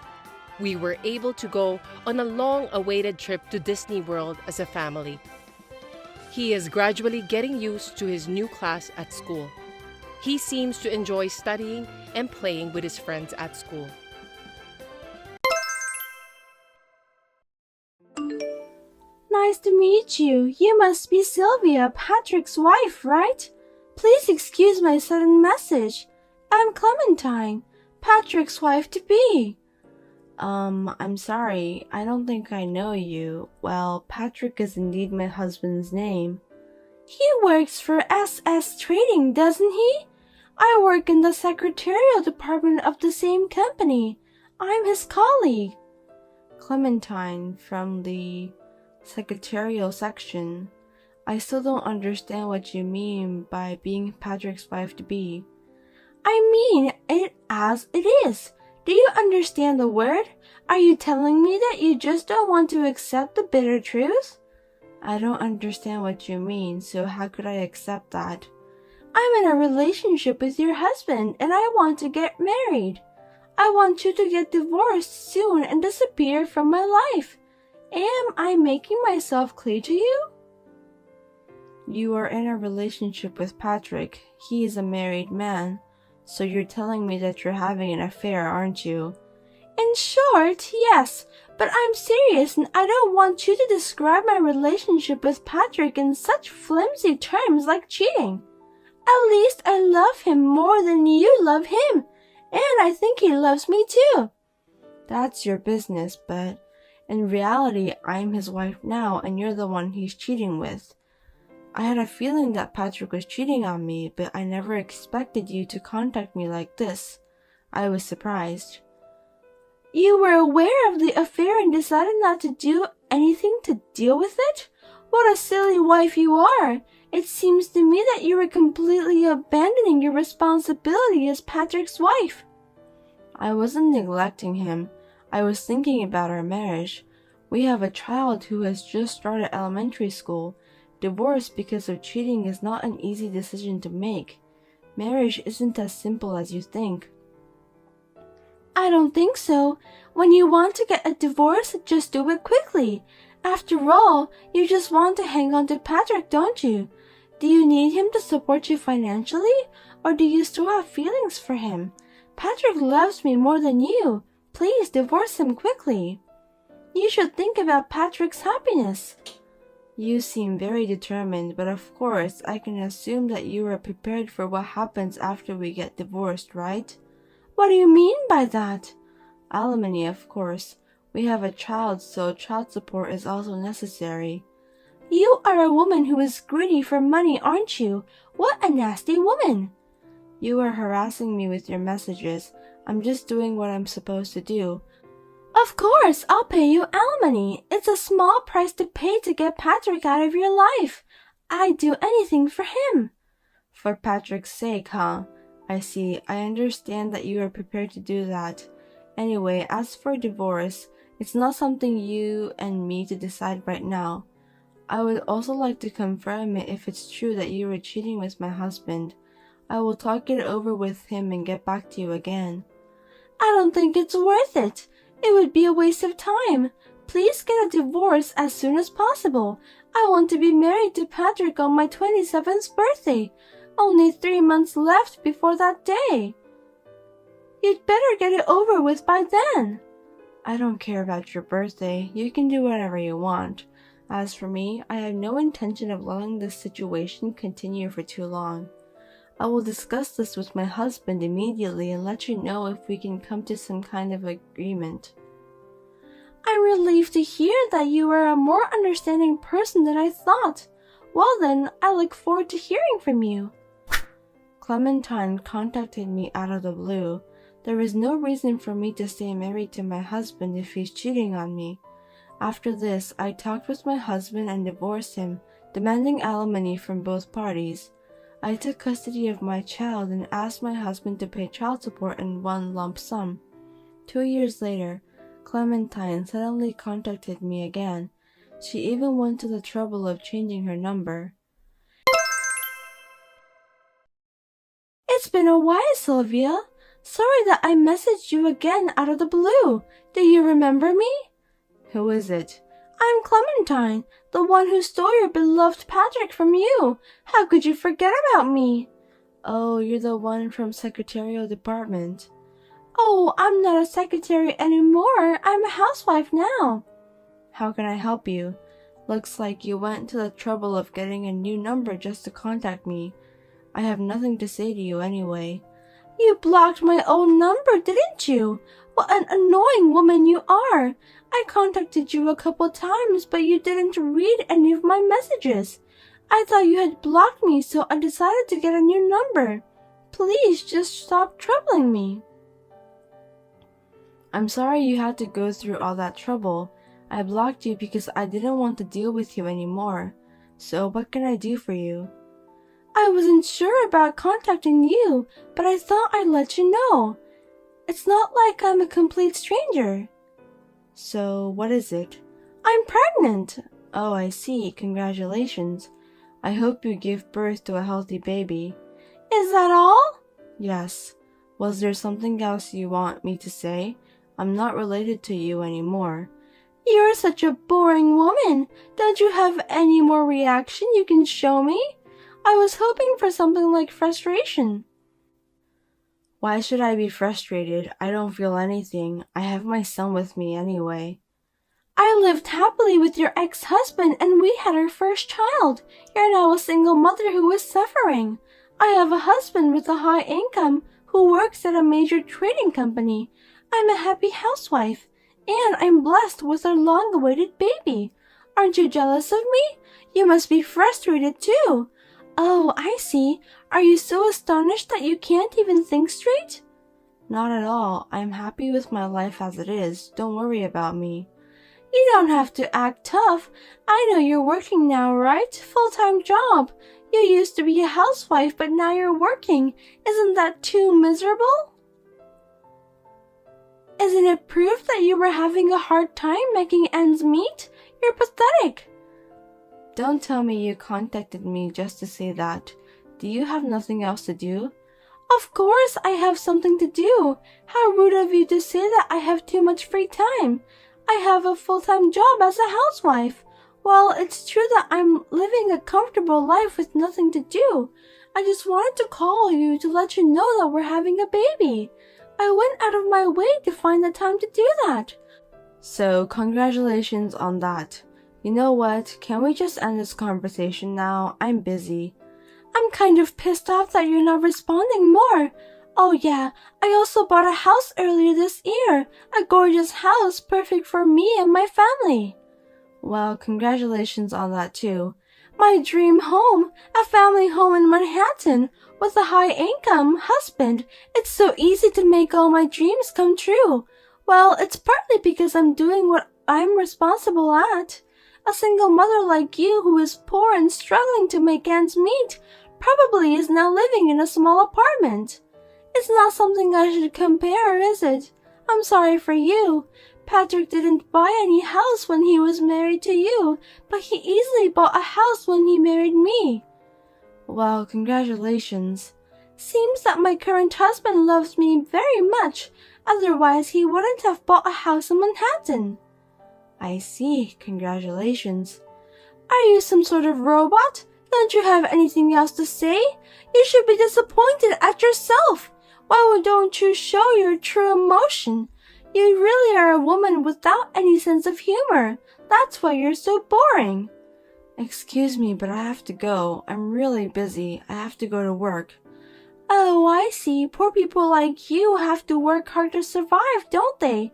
[SPEAKER 1] We were able to go on a long-awaited trip to Disney World as a family. He is gradually getting used to his new class at school. He seems to enjoy studying and playing with his friends at school.
[SPEAKER 3] Nice to meet you. You must be Sylvia, Patrick's wife, right? Please excuse my sudden message. I'm Clementine, Patrick's wife-to-be. I'm sorry. I don't think I know you. Well, Patrick is indeed my husband's name. He works for SS Trading, doesn't he? I work in the secretarial department of the same company. I'm his colleague. Clementine from the secretarial section. I still don't understand what you mean by being Patrick's wife-to-be. I mean it as it is. Do you understand the word? Are you telling me that you just don't want to accept the bitter truth? I don't understand what you mean, so how could I accept that? I'm in a relationship with your husband and I want to get married. I want you to get divorced soon and disappear from my life. Am I making myself clear to you? You are in a relationship with Patrick. He is a married man. So you're telling me that you're having an affair, aren't you? In short, yes. But I'm serious and I don't want you to describe my relationship with Patrick in such flimsy terms like cheating. At least I love him more than you love him. And I think he loves me too. That's your business, but in reality, I'm his wife now and you're the one he's cheating with. I had a feeling that Patrick was cheating on me, but I never expected you to contact me like this. I was surprised. You were aware of the affair and decided not to do anything to deal with it? What a silly wife you are! It seems to me that you were completely abandoning your responsibility as Patrick's wife. I wasn't neglecting him. I was thinking about our marriage. We have a child who has just started elementary school. Divorce because of cheating is not an easy decision to make. Marriage isn't as simple as you think. I don't think so. When you want to get a divorce, just do it quickly. After all, you just want to hang on to Patrick, don't you? Do you need him to support you financially? Or do you still have feelings for him? Patrick loves me more than you. Please divorce him quickly. You should think about Patrick's happiness. You seem very determined, but of course, I can assume that you are prepared for what happens after we get divorced, right? What do you mean by that? Alimony, of course. We have a child, so child support is also necessary. You are a woman who is greedy for money, aren't you? What a nasty woman! You are harassing me with your messages. I'm just doing what I'm supposed to do. Of course, I'll pay you alimony. It's a small price to pay to get Patrick out of your life. I'd do anything for him. For Patrick's sake, huh? I see. I understand that you are prepared to do that. Anyway, as for divorce, it's not something you and me to decide right now. I would also like to confirm it if it's true that you were cheating with my husband. I will talk it over with him and get back to you again. I don't think it's worth it. It would be a waste of time. Please get a divorce as soon as possible. I want to be married to Patrick on my 27th birthday. Only 3 months left before that day. You'd better get it over with by then. I don't care about your birthday. You can do whatever you want. As for me, I have no intention of letting this situation continue for too long. I will discuss this with my husband immediately and let you know if we can come to some kind of agreement. I'm relieved to hear that you are a more understanding person than I thought. Well then, I look forward to hearing from you. Clementine contacted me out of the blue. There is no reason for me to stay married to my husband if he's cheating on me. After this, I talked with my husband and divorced him, demanding alimony from both parties. I took custody of my child and asked my husband to pay child support in one lump sum. 2 years later, Clementine suddenly contacted me again. She even went to the trouble of changing her number. It's been a while, Sylvia. Sorry that I messaged you again out of the blue. Do you remember me? Who is it? I'm Clementine, the one who stole your beloved Patrick from you. How could you forget about me? Oh, you're the one from Secretarial Department. Oh, I'm not a secretary anymore. I'm a housewife now. How can I help you? Looks like you went to the trouble of getting a new number just to contact me. I have nothing to say to you anyway. You blocked my old number, didn't you? What an annoying woman you are. I contacted you a couple times, but you didn't read any of my messages. I thought you had blocked me, so I decided to get a new number. Please just stop troubling me. I'm sorry you had to go through all that trouble. I blocked you because I didn't want to deal with you anymore. So what can I do for you? I wasn't sure about contacting you, but I thought I'd let you know. It's not like I'm a complete stranger. So what is it? I'm pregnant. Oh, I see. Congratulations. I hope you give birth to a healthy baby. Is that all? Yes. Was there something else you want me to say? I'm not related to you anymore. You're such a boring woman. Don't you have any more reaction you can show me? I was hoping for something like frustration. Why should I be frustrated? I don't feel anything. I have my son with me anyway. I lived happily with your ex-husband and we had our first child. You're now a single mother who is suffering. I have a husband with a high income who works at a major trading company. I'm a happy housewife, and I'm blessed with a long-awaited baby. Aren't you jealous of me? You must be frustrated too. Oh, I see. Are you so astonished that you can't even think straight? Not at all. I'm happy with my life as it is. Don't worry about me. You don't have to act tough. I know you're working now, right? Full-time job. You used to be a housewife, but now you're working. Isn't that too miserable? Isn't it proof that you were having a hard time making ends meet? You're pathetic. Don't tell me you contacted me just to say that. Do you have nothing else to do? Of course I have something to do. How rude of you to say that I have too much free time. I have a full-time job as a housewife. Well, it's true that I'm living a comfortable life with nothing to do. I just wanted to call you to let you know that we're having a baby. I went out of my way to find the time to do that. So, congratulations on that. You know what? Can we just end this conversation now? I'm busy. I'm kind of pissed off that you're not responding more. Oh yeah, I also bought a house earlier this year. A gorgeous house, perfect for me and my family. Well, congratulations on that too. My dream home, a family home in Manhattan, with a high-income husband. It's so easy to make all my dreams come true. Well, it's partly because I'm doing what I'm responsible at. A single mother like you who is poor and struggling to make ends meet probably is now living in a small apartment. It's not something I should compare, is it? I'm sorry for you. Patrick didn't buy any house when he was married to you, but he easily bought a house when he married me. Well, congratulations. Seems that my current husband loves me very much, otherwise he wouldn't have bought a house in Manhattan. I see. Congratulations. Are you some sort of robot? Don't you have anything else to say? You should be disappointed at yourself. Why don't you show your true emotion? You really are a woman without any sense of humor. That's why you're so boring. Excuse me, but I have to go. I'm really busy. I have to go to work. Oh, I see. Poor people like you have to work hard to survive, don't they?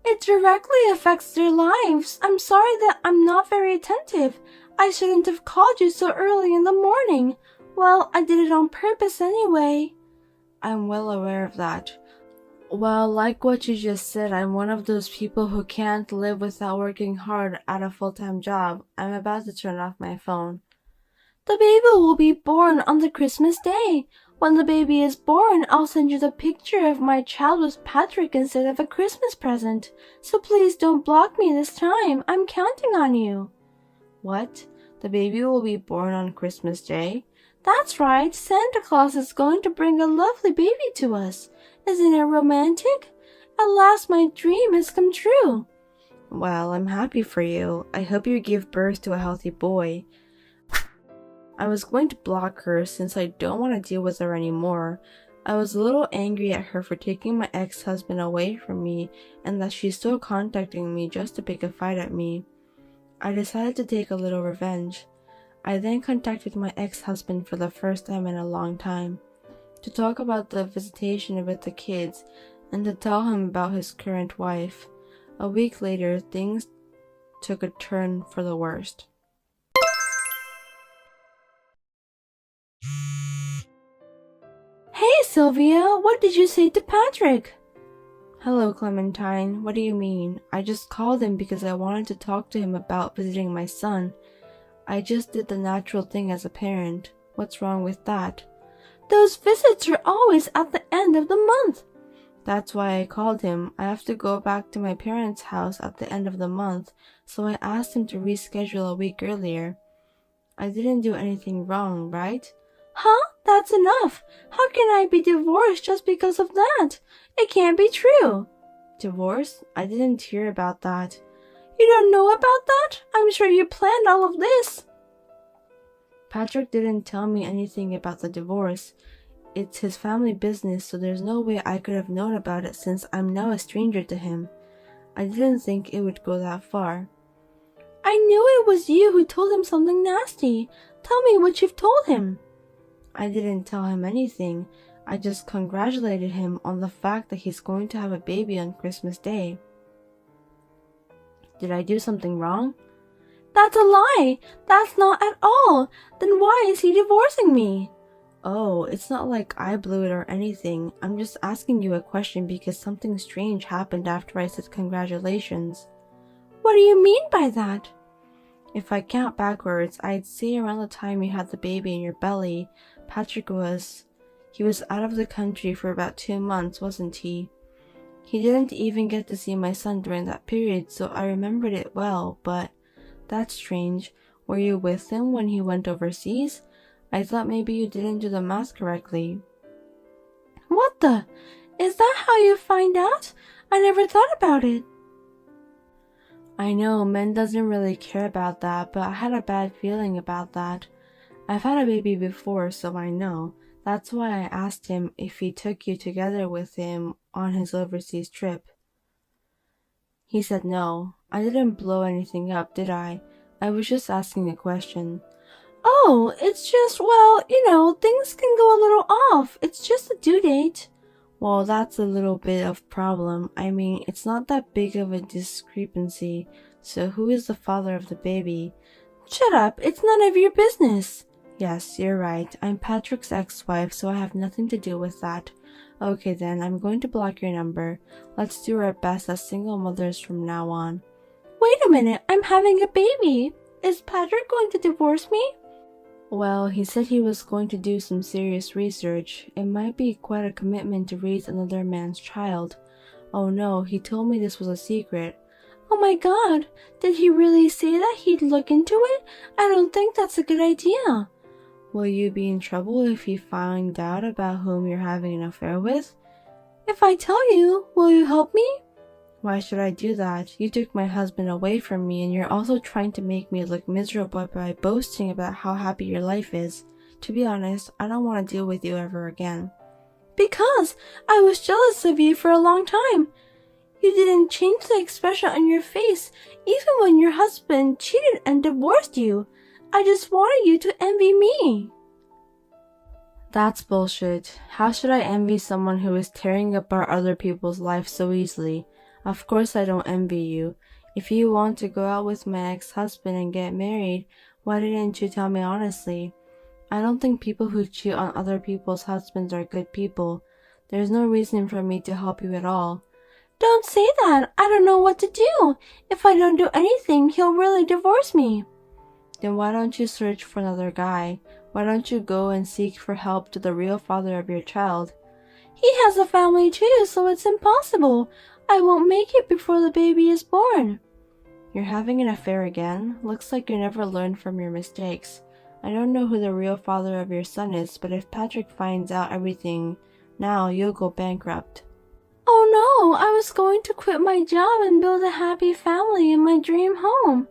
[SPEAKER 3] It directly affects their lives. I'm sorry that I'm not very attentive. I shouldn't have called you so early in the morning. Well, I did it on purpose anyway. I'm well aware of that. Well, like what you just said, I'm one of those people who can't live without working hard at a full-time job. I'm about to turn off my phone. The baby will be born on the Christmas day. When the baby is born, I'll send you the picture of my child with Patrick instead of a Christmas present. So please don't block me this time. I'm counting on you. What? The baby will be born on Christmas Day? That's right. Santa Claus is going to bring a lovely baby to us. Isn't it romantic? At last my dream has come true. Well, I'm happy for you. I hope you give birth to a healthy boy. I was going to block her since I don't want to deal with her anymore. I was a little angry at her for taking my ex-husband away from me and that she's still contacting me just to pick a fight at me. I decided to take a little revenge. I then contacted my ex-husband for the first time in a long time to talk about the visitation with the kids and to tell him about his current wife. A week later, things took a turn for the worst. Hey Sylvia, what did you say to Patrick? Hello Clementine, what do you mean? I just called him because I wanted to talk to him about visiting my son. I just did the natural thing as a parent. What's wrong with that? Those visits are always at the end of the month. That's why I called him. I have to go back to my parents' house at the end of the month, so I asked him to reschedule a week earlier. I didn't do anything wrong, right? Huh? That's enough. How can I be divorced just because of that? It can't be true. Divorce? I didn't hear about that. You don't know about that? I'm sure you planned all of this. Patrick didn't tell me anything about the divorce. It's his family business, so there's no way I could have known about it since I'm now a stranger to him. I didn't think it would go that far. I knew it was you who told him something nasty. Tell me what you've told him. I didn't tell him anything. I just congratulated him on the fact that he's going to have a baby on Christmas Day. Did I do something wrong? That's a lie! That's not at all! Then why is he divorcing me? Oh, it's not like I blew it or anything. I'm just asking you a question because something strange happened after I said congratulations. What do you mean by that? If I count backwards, I'd say around the time you had the baby in your belly, Patrick was out of the country for about 2 months, wasn't he? He didn't even get to see my son during that period, so I remembered it well, but that's strange. Were you with him when he went overseas? I thought maybe you didn't do the math correctly. What the? Is that how you find out? I never thought about it. I know, men doesn't really care about that, but I had a bad feeling about that. I've had a baby before, so I know. That's why I asked him if he took you together with him on his overseas trip. He said no. I didn't blow anything up, did I? I was just asking a question. Oh, it's just, well, things can go a little off. It's just a due date. Well, that's a little bit of problem. I mean, it's not that big of a discrepancy. So who is the father of the baby? Shut up, it's none of your business. Yes, you're right. I'm Patrick's ex-wife, so I have nothing to do with that. Okay then, I'm going to block your number. Let's do our best as single mothers from now on. Wait a minute, I'm having a baby. Is Patrick going to divorce me? Well, he said he was going to do some serious research. It might be quite a commitment to raise another man's child. Oh no, he told me this was a secret. Oh my god, did he really say that he'd look into it? I don't think that's a good idea. Will you be in trouble if you find out about whom you're having an affair with? If I tell you, will you help me? Why should I do that? You took my husband away from me and you're also trying to make me look miserable by boasting about how happy your life is. To be honest, I don't want to deal with you ever again. Because I was jealous of you for a long time. You didn't change the expression on your face even when your husband cheated and divorced you. I just wanted you to envy me. That's bullshit. How should I envy someone who is tearing apart other people's lives so easily? Of course I don't envy you. If you want to go out with my ex-husband and get married, why didn't you tell me honestly? I don't think people who cheat on other people's husbands are good people. There's no reason for me to help you at all. Don't say that. I don't know what to do. If I don't do anything, he'll really divorce me. Then why don't you search for another guy? Why don't you go and seek for help to the real father of your child? He has a family too, so it's impossible. I won't make it before the baby is born. You're having an affair again? Looks like you never learned from your mistakes. I don't know who the real father of your son is, but if Patrick finds out everything now, you'll go bankrupt. Oh no, I was going to quit my job and build a happy family in my dream home.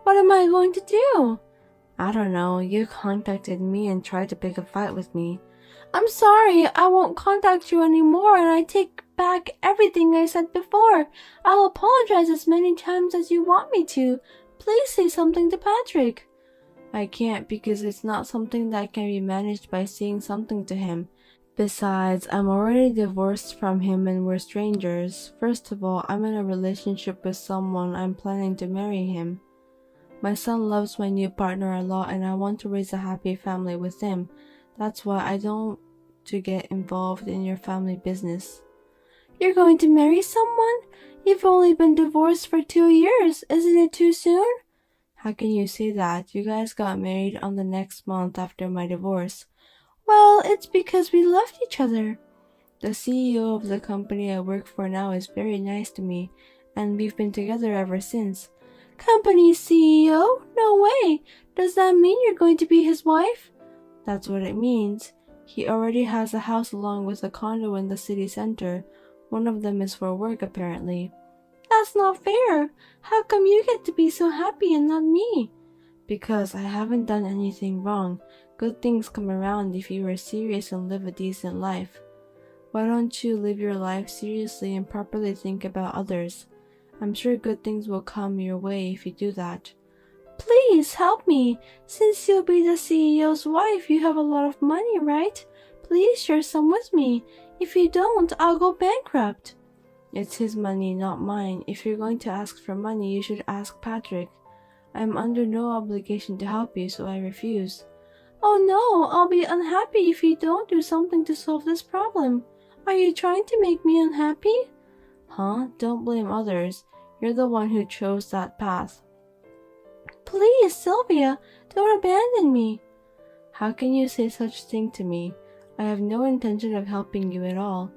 [SPEAKER 3] What am I going to do? I don't know, you contacted me and tried to pick a fight with me. I'm sorry, I won't contact you anymore and I take back everything I said before. I'll apologize as many times as you want me to. Please say something to Patrick. I can't because it's not something that can be managed by saying something to him. Besides, I'm already divorced from him and we're strangers. First of all, I'm in a relationship with someone. I'm planning to marry him. My son loves my new partner a lot and I want to raise a happy family with him. That's why I don't to get involved in your family business. You're going to marry someone? You've only been divorced for 2 years. Isn't it too soon? How can you say that? You guys got married on the next month after my divorce. Well, it's because we loved each other. The CEO of the company I work for now is very nice to me, and we've been together ever since. Company CEO? No way! Does that mean you're going to be his wife? That's what it means. He already has a house along with a condo in the city center. One of them is for work, apparently. That's not fair. How come you get to be so happy and not me? Because I haven't done anything wrong. Good things come around if you are serious and live a decent life. Why don't you live your life seriously and properly think about others? I'm sure good things will come your way if you do that. Please help me. Since you'll be the CEO's wife, you have a lot of money, right? Please share some with me. If you don't, I'll go bankrupt. It's his money, not mine. If you're going to ask for money, you should ask Patrick. I'm under no obligation to help you, so I refuse. Oh no, I'll be unhappy if you don't do something to solve this problem. Are you trying to make me unhappy? Huh? Don't blame others. You're the one who chose that path. Please, Sylvia, don't abandon me. How can you say such thing to me? I have no intention of helping you at all.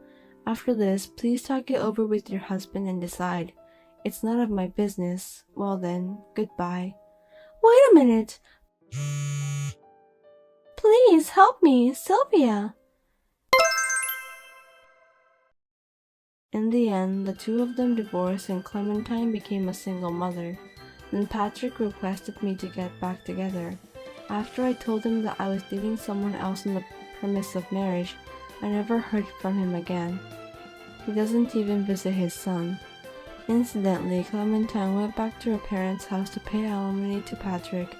[SPEAKER 3] After this, please talk it over with your husband and decide. It's none of my business. Well then, goodbye. Wait a minute. Please help me, Sylvia. In the end, the two of them divorced and Clementine became a single mother. Then Patrick requested me to get back together. After I told him that I was dating someone else on the premise of marriage, I never heard from him again. He doesn't even visit his son. Incidentally, Clementine went back to her parents' house to pay alimony to Patrick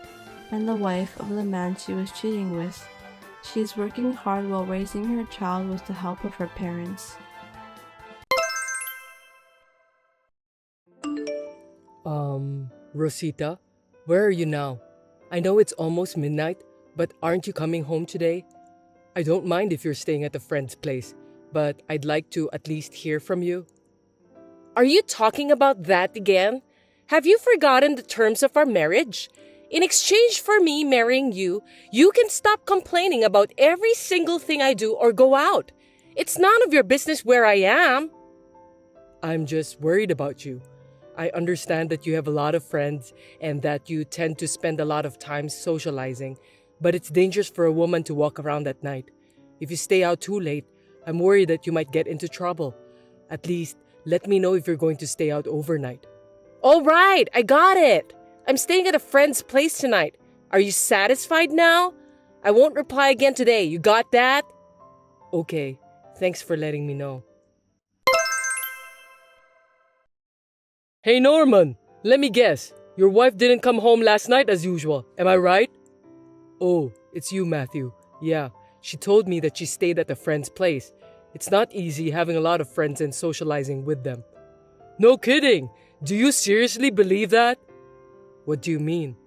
[SPEAKER 3] and the wife of the man she was cheating with. She is working hard while raising her child with the help of her parents.
[SPEAKER 2] Rosita, where are you now? I know it's almost midnight, but aren't you coming home today? I don't mind if you're staying at a friend's place, but I'd like to at least hear from you.
[SPEAKER 1] Are you talking about that again? Have you forgotten the terms of our marriage? In exchange for me marrying you, you can stop complaining about every single thing I do or go out. It's none of your business where I am.
[SPEAKER 2] I'm just worried about you. I understand that you have a lot of friends and that you tend to spend a lot of time socializing, but it's dangerous for a woman to walk around at night. If you stay out too late, I'm worried that you might get into trouble. At least, let me know if you're going to stay out overnight.
[SPEAKER 1] All right, I got it. I'm staying at a friend's place tonight. Are you satisfied now? I won't reply again today. You got that?
[SPEAKER 2] Okay, thanks for letting me know. Hey Norman, let me guess. Your wife didn't come home last night as usual, am I right? Oh, it's you, Matthew. Yeah, she told me that she stayed at a friend's place. It's not easy having a lot of friends and socializing with them. No kidding! Do you seriously believe that? What do you mean?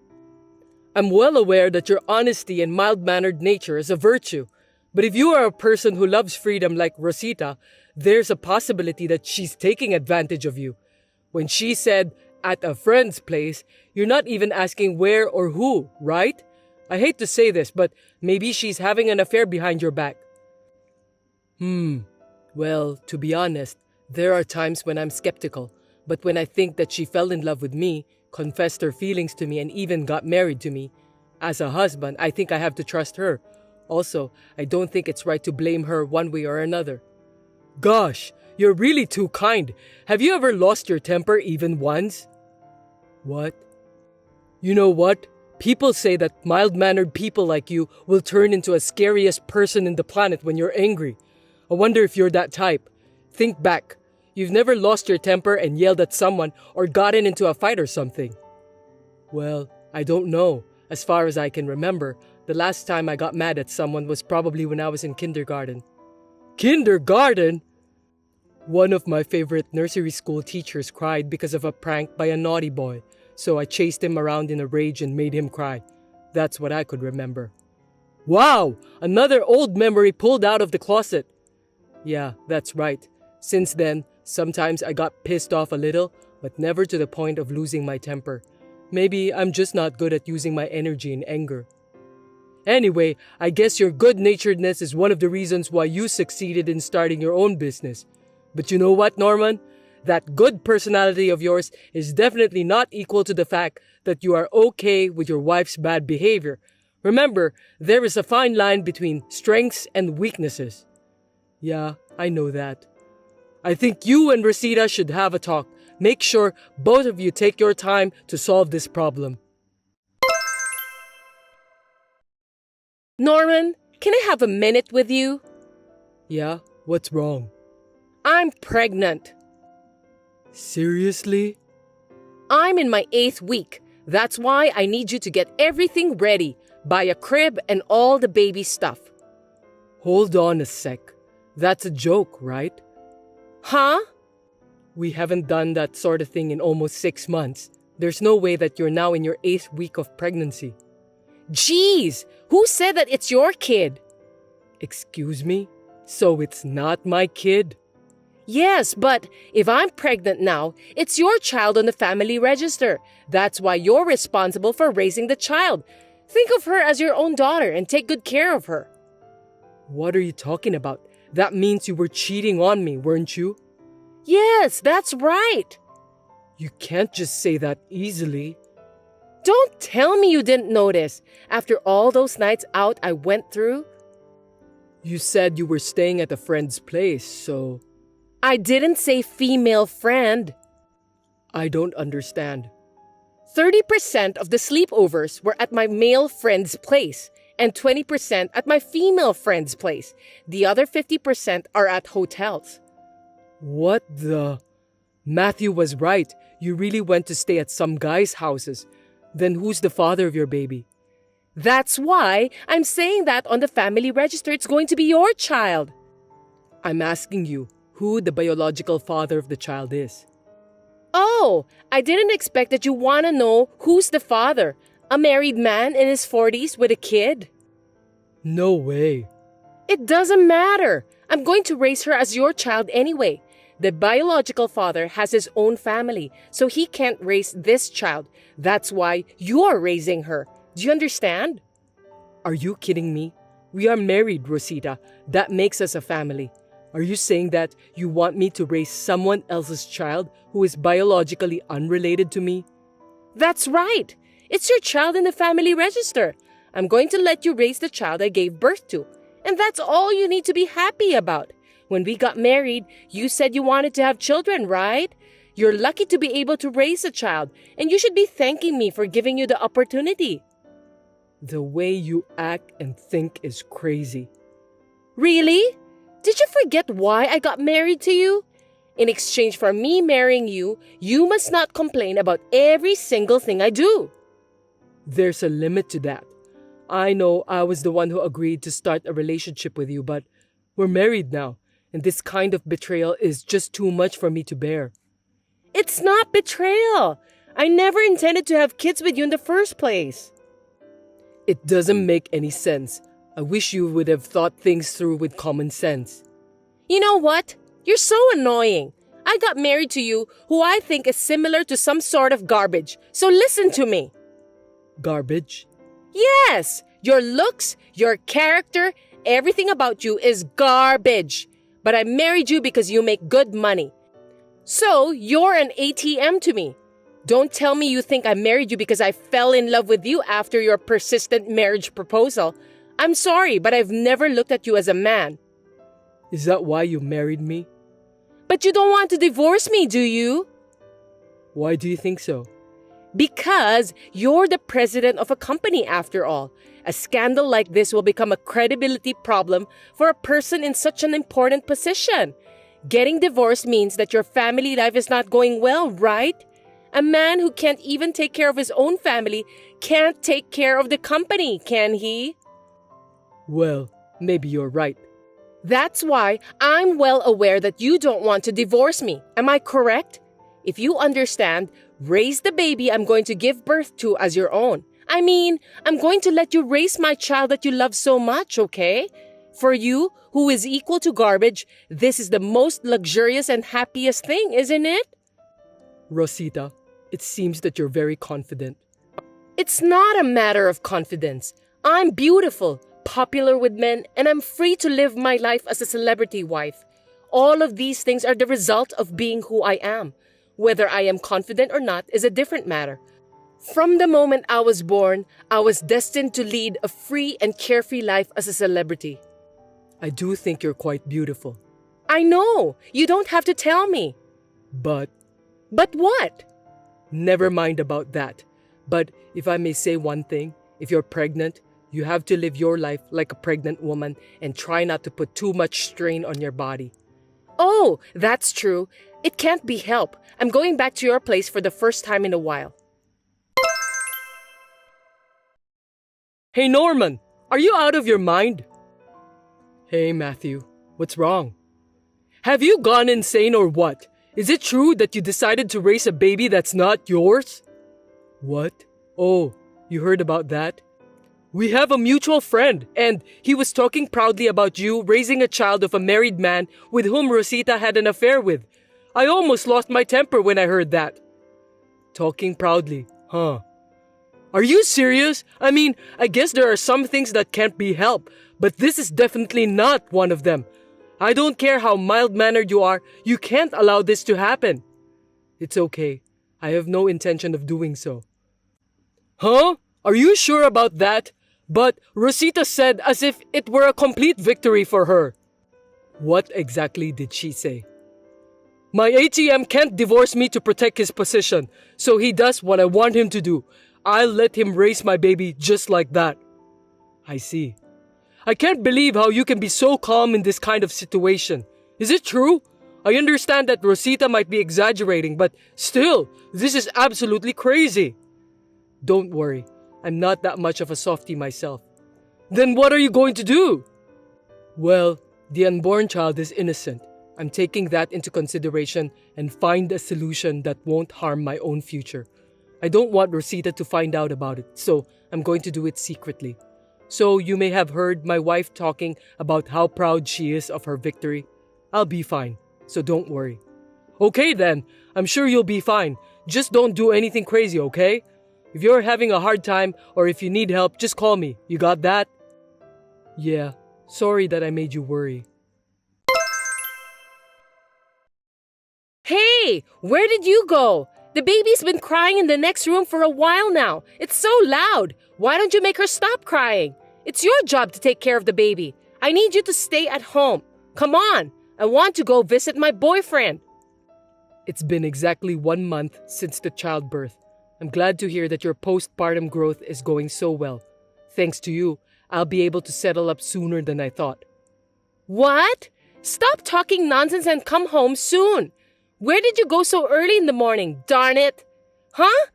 [SPEAKER 2] I'm well aware that your honesty and mild-mannered nature is a virtue. But if you are a person who loves freedom like Rosita, there's a possibility that she's taking advantage of you. When she said, at a friend's place, you're not even asking where or who, right? I hate to say this, but maybe she's having an affair behind your back. Well, to be honest, there are times when I'm skeptical. But when I think that she fell in love with me, confessed her feelings to me, and even got married to me, as a husband, I think I have to trust her. Also, I don't think it's right to blame her one way or another. Gosh, you're really too kind. Have you ever lost your temper even once? What? You know what? People say that mild-mannered people like you will turn into a scariest person in the planet when you're angry. I wonder if you're that type. Think back. You've never lost your temper and yelled at someone or gotten into a fight or something. Well, I don't know. As far as I can remember, the last time I got mad at someone was probably when I was in kindergarten. Kindergarten? One of my favorite nursery school teachers cried because of a prank by a naughty boy, so I chased him around in a rage and made him cry. That's what I could remember. Wow! Another old memory pulled out of the closet. Yeah, that's right. Since then, sometimes I got pissed off a little, but never to the point of losing my temper. Maybe I'm just not good at using my energy in anger. Anyway, I guess your good-naturedness is one of the reasons why you succeeded in starting your own business. But you know what, Norman? That good personality of yours is definitely not equal to the fact that you are okay with your wife's bad behavior. Remember, there is a fine line between strengths and weaknesses. Yeah, I know that. I think you and Rosita should have a talk. Make sure both of you take your time to solve this problem.
[SPEAKER 1] Norman, can I have a minute with you?
[SPEAKER 2] Yeah, what's wrong?
[SPEAKER 1] I'm pregnant.
[SPEAKER 2] Seriously?
[SPEAKER 1] I'm in my 8th week. That's why I need you to get everything ready. Buy a crib and all the baby stuff.
[SPEAKER 2] Hold on a sec. That's a joke, right?
[SPEAKER 1] Huh?
[SPEAKER 2] We haven't done that sort of thing in almost 6 months. There's no way that you're now in your 8th week of pregnancy.
[SPEAKER 1] Jeez, who said that it's your kid?
[SPEAKER 2] Excuse me? So it's not my kid?
[SPEAKER 1] Yes, but if I'm pregnant now, it's your child on the family register. That's why you're responsible for raising the child. Think of her as your own daughter and take good care of her.
[SPEAKER 2] What are you talking about? That means you were cheating on me, weren't you?
[SPEAKER 1] Yes, that's right.
[SPEAKER 2] You can't just say that easily.
[SPEAKER 1] Don't tell me you didn't notice. After all those nights out I went through.
[SPEAKER 2] You said you were staying at a friend's place, so...
[SPEAKER 1] I didn't say female friend.
[SPEAKER 2] I don't understand.
[SPEAKER 1] 30% of the sleepovers were at my male friend's place and 20% at my female friend's place. The other 50% are at hotels.
[SPEAKER 2] What the... Matthew was right. You really went to stay at some guy's houses. Then who's the father of your baby?
[SPEAKER 1] That's why I'm saying that on the family register it's going to be your child.
[SPEAKER 2] I'm asking you who the biological father of the child is.
[SPEAKER 1] Oh, I didn't expect that you want to know who's the father. A married man in his 40s with a kid?
[SPEAKER 2] No way.
[SPEAKER 1] It doesn't matter. I'm going to raise her as your child anyway. The biological father has his own family, so he can't raise this child. That's why you're raising her. Do you understand?
[SPEAKER 2] Are you kidding me? We are married, Rosita. That makes us a family. Are you saying that you want me to raise someone else's child who is biologically unrelated to me?
[SPEAKER 1] That's right. It's your child in the family register. I'm going to let you raise the child I gave birth to. And that's all you need to be happy about. When we got married, you said you wanted to have children, right? You're lucky to be able to raise a child, and you should be thanking me for giving you the opportunity.
[SPEAKER 2] The way you act and think is crazy.
[SPEAKER 1] Really? Did you forget why I got married to you? In exchange for me marrying you, you must not complain about every single thing I do.
[SPEAKER 2] There's a limit to that. I know I was the one who agreed to start a relationship with you, but we're married now, and this kind of betrayal is just too much for me to bear.
[SPEAKER 1] It's not betrayal. I never intended to have kids with you in the first place.
[SPEAKER 2] It doesn't make any sense. I wish you would have thought things through with common sense.
[SPEAKER 1] You know what? You're so annoying. I got married to you who I think is similar to some sort of garbage. So listen to me.
[SPEAKER 2] Garbage?
[SPEAKER 1] Yes! Your looks, your character, everything about you is garbage. But I married you because you make good money. So you're an ATM to me. Don't tell me you think I married you because I fell in love with you after your persistent marriage proposal. I'm sorry, but I've never looked at you as a man.
[SPEAKER 2] Is that why you married me?
[SPEAKER 1] But you don't want to divorce me, do you?
[SPEAKER 2] Why do you think so?
[SPEAKER 1] Because you're the president of a company after all. A scandal like this will become a credibility problem for a person in such an important position. Getting divorced means that your family life is not going well, right? A man who can't even take care of his own family can't take care of the company, can he?
[SPEAKER 2] Well, maybe you're right.
[SPEAKER 1] That's why I'm well aware that you don't want to divorce me. Am I correct? If you understand, raise the baby I'm going to give birth to as your own. I mean, I'm going to let you raise my child that you love so much, okay? For you, who is equal to garbage, this is the most luxurious and happiest thing, isn't it?
[SPEAKER 2] Rosita, it seems that you're very confident.
[SPEAKER 1] It's not a matter of confidence. I'm beautiful, popular with men, and I'm free to live my life as a celebrity wife. All of these things are the result of being who I am. Whether I am confident or not is a different matter. From the moment I was born, I was destined to lead a free and carefree life as a celebrity.
[SPEAKER 2] I do think you're quite beautiful.
[SPEAKER 1] I know. You don't have to tell me.
[SPEAKER 2] But
[SPEAKER 1] what?
[SPEAKER 2] never mind about that. But if I may say one thing, if you're pregnant, you have to live your life like a pregnant woman and try not to put too much strain on your body.
[SPEAKER 1] Oh, that's true. It can't be helped. I'm going back to your place for the first time in a while.
[SPEAKER 2] Hey Norman, are you out of your mind? Hey Matthew, what's wrong? Have you gone insane or what? Is it true that you decided to raise a baby that's not yours? What? Oh, you heard about that? We have a mutual friend, and he was talking proudly about you raising a child of a married man with whom Rosita had an affair with. I almost lost my temper when I heard that. Talking proudly, huh? Are you serious? I mean, I guess there are some things that can't be helped, but this is definitely not one of them. I don't care how mild-mannered you are, you can't allow this to happen. It's okay. I have no intention of doing so. Huh? Are you sure about that? But Rosita said as if it were a complete victory for her. What exactly did she say? My ATM can't divorce me to protect his position, so he does what I want him to do. I'll let him raise my baby just like that. I see. I can't believe how you can be so calm in this kind of situation. Is it true? I understand that Rosita might be exaggerating, but still, this is absolutely crazy. Don't worry, I'm not that much of a softie myself. Then what are you going to do? Well, the unborn child is innocent. I'm taking that into consideration and find a solution that won't harm my own future. I don't want Rosita to find out about it, so I'm going to do it secretly. So you may have heard my wife talking about how proud she is of her victory. I'll be fine, so don't worry. Okay then, I'm sure you'll be fine. Just don't do anything crazy, okay? If you're having a hard time or if you need help, just call me. You got that? Yeah, sorry that I made you worry.
[SPEAKER 1] Hey, where did you go? The baby's been crying in the next room for a while now. It's so loud. Why don't you make her stop crying? It's your job to take care of the baby. I need you to stay at home. Come on, I want to go visit my boyfriend.
[SPEAKER 2] It's been exactly 1 month since the childbirth. I'm glad to hear that your postpartum growth is going so well. Thanks to you, I'll be able to settle up sooner than I thought.
[SPEAKER 1] What? Stop talking nonsense and come home soon. Where did you go so early in the morning, darn it? Huh?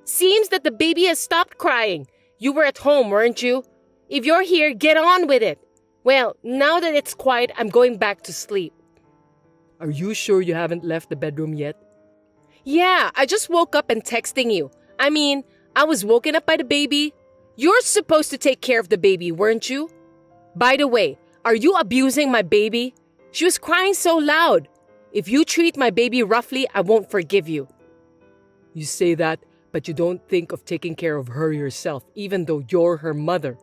[SPEAKER 1] Seems that the baby has stopped crying. You were at home, weren't you? If you're here, get on with it. Well, now that it's quiet, I'm going back to sleep.
[SPEAKER 2] Are you sure you haven't left the bedroom yet?
[SPEAKER 1] Yeah, I just woke up and texting you. I was woken up by the baby. You're supposed to take care of the baby, weren't you? By the way, are you abusing my baby? She was crying so loud. If you treat my baby roughly, I won't forgive you.
[SPEAKER 2] You say that, but you don't think of taking care of her yourself, even though you're her mother.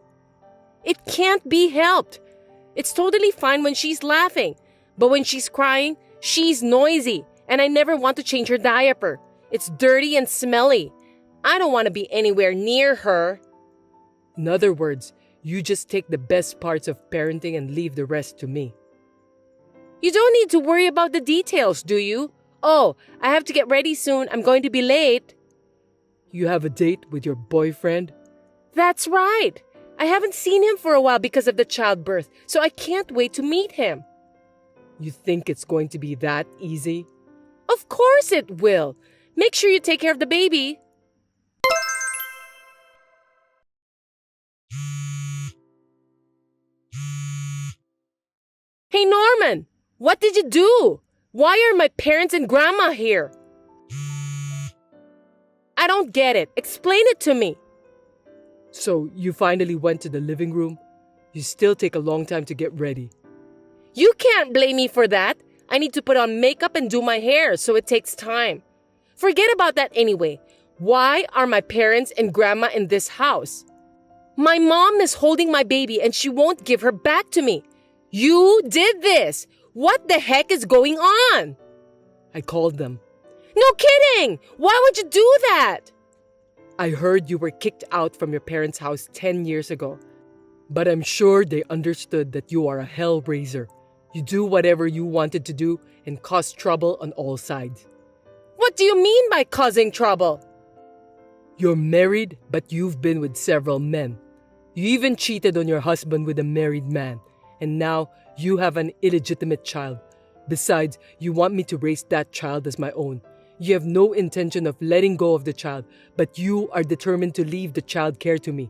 [SPEAKER 1] It can't be helped. It's totally fine when she's laughing. But when she's crying, she's noisy, and I never want to change her diaper. It's dirty and smelly. I don't want to be anywhere near her.
[SPEAKER 2] In other words, you just take the best parts of parenting and leave the rest to me.
[SPEAKER 1] You don't need to worry about the details, do you? Oh, I have to get ready soon. I'm going to be late.
[SPEAKER 2] You have a date with your boyfriend?
[SPEAKER 1] That's right. I haven't seen him for a while because of the childbirth, so I can't wait to meet him.
[SPEAKER 2] You think it's going to be that easy?
[SPEAKER 1] Of course it will. Make sure you take care of the baby. Hey Norman, what did you do? Why are my parents and grandma here? I don't get it. Explain it to me.
[SPEAKER 2] So you finally went to the living room? You still take a long time to get ready.
[SPEAKER 1] You can't blame me for that. I need to put on makeup and do my hair, so it takes time. Forget about that anyway. Why are my parents and grandma in this house? My mom is holding my baby and she won't give her back to me. You did this. What the heck is going on?
[SPEAKER 2] I called them.
[SPEAKER 1] No kidding! Why would you do that?
[SPEAKER 2] I heard you were kicked out from your parents' house 10 years ago. But I'm sure they understood that you are a hellraiser. You do whatever you wanted to do and cause trouble on all sides.
[SPEAKER 1] What do you mean by causing trouble?
[SPEAKER 2] You're married, but you've been with several men. You even cheated on your husband with a married man. And now you have an illegitimate child. Besides, you want me to raise that child as my own. You have no intention of letting go of the child, but you are determined to leave the child care to me.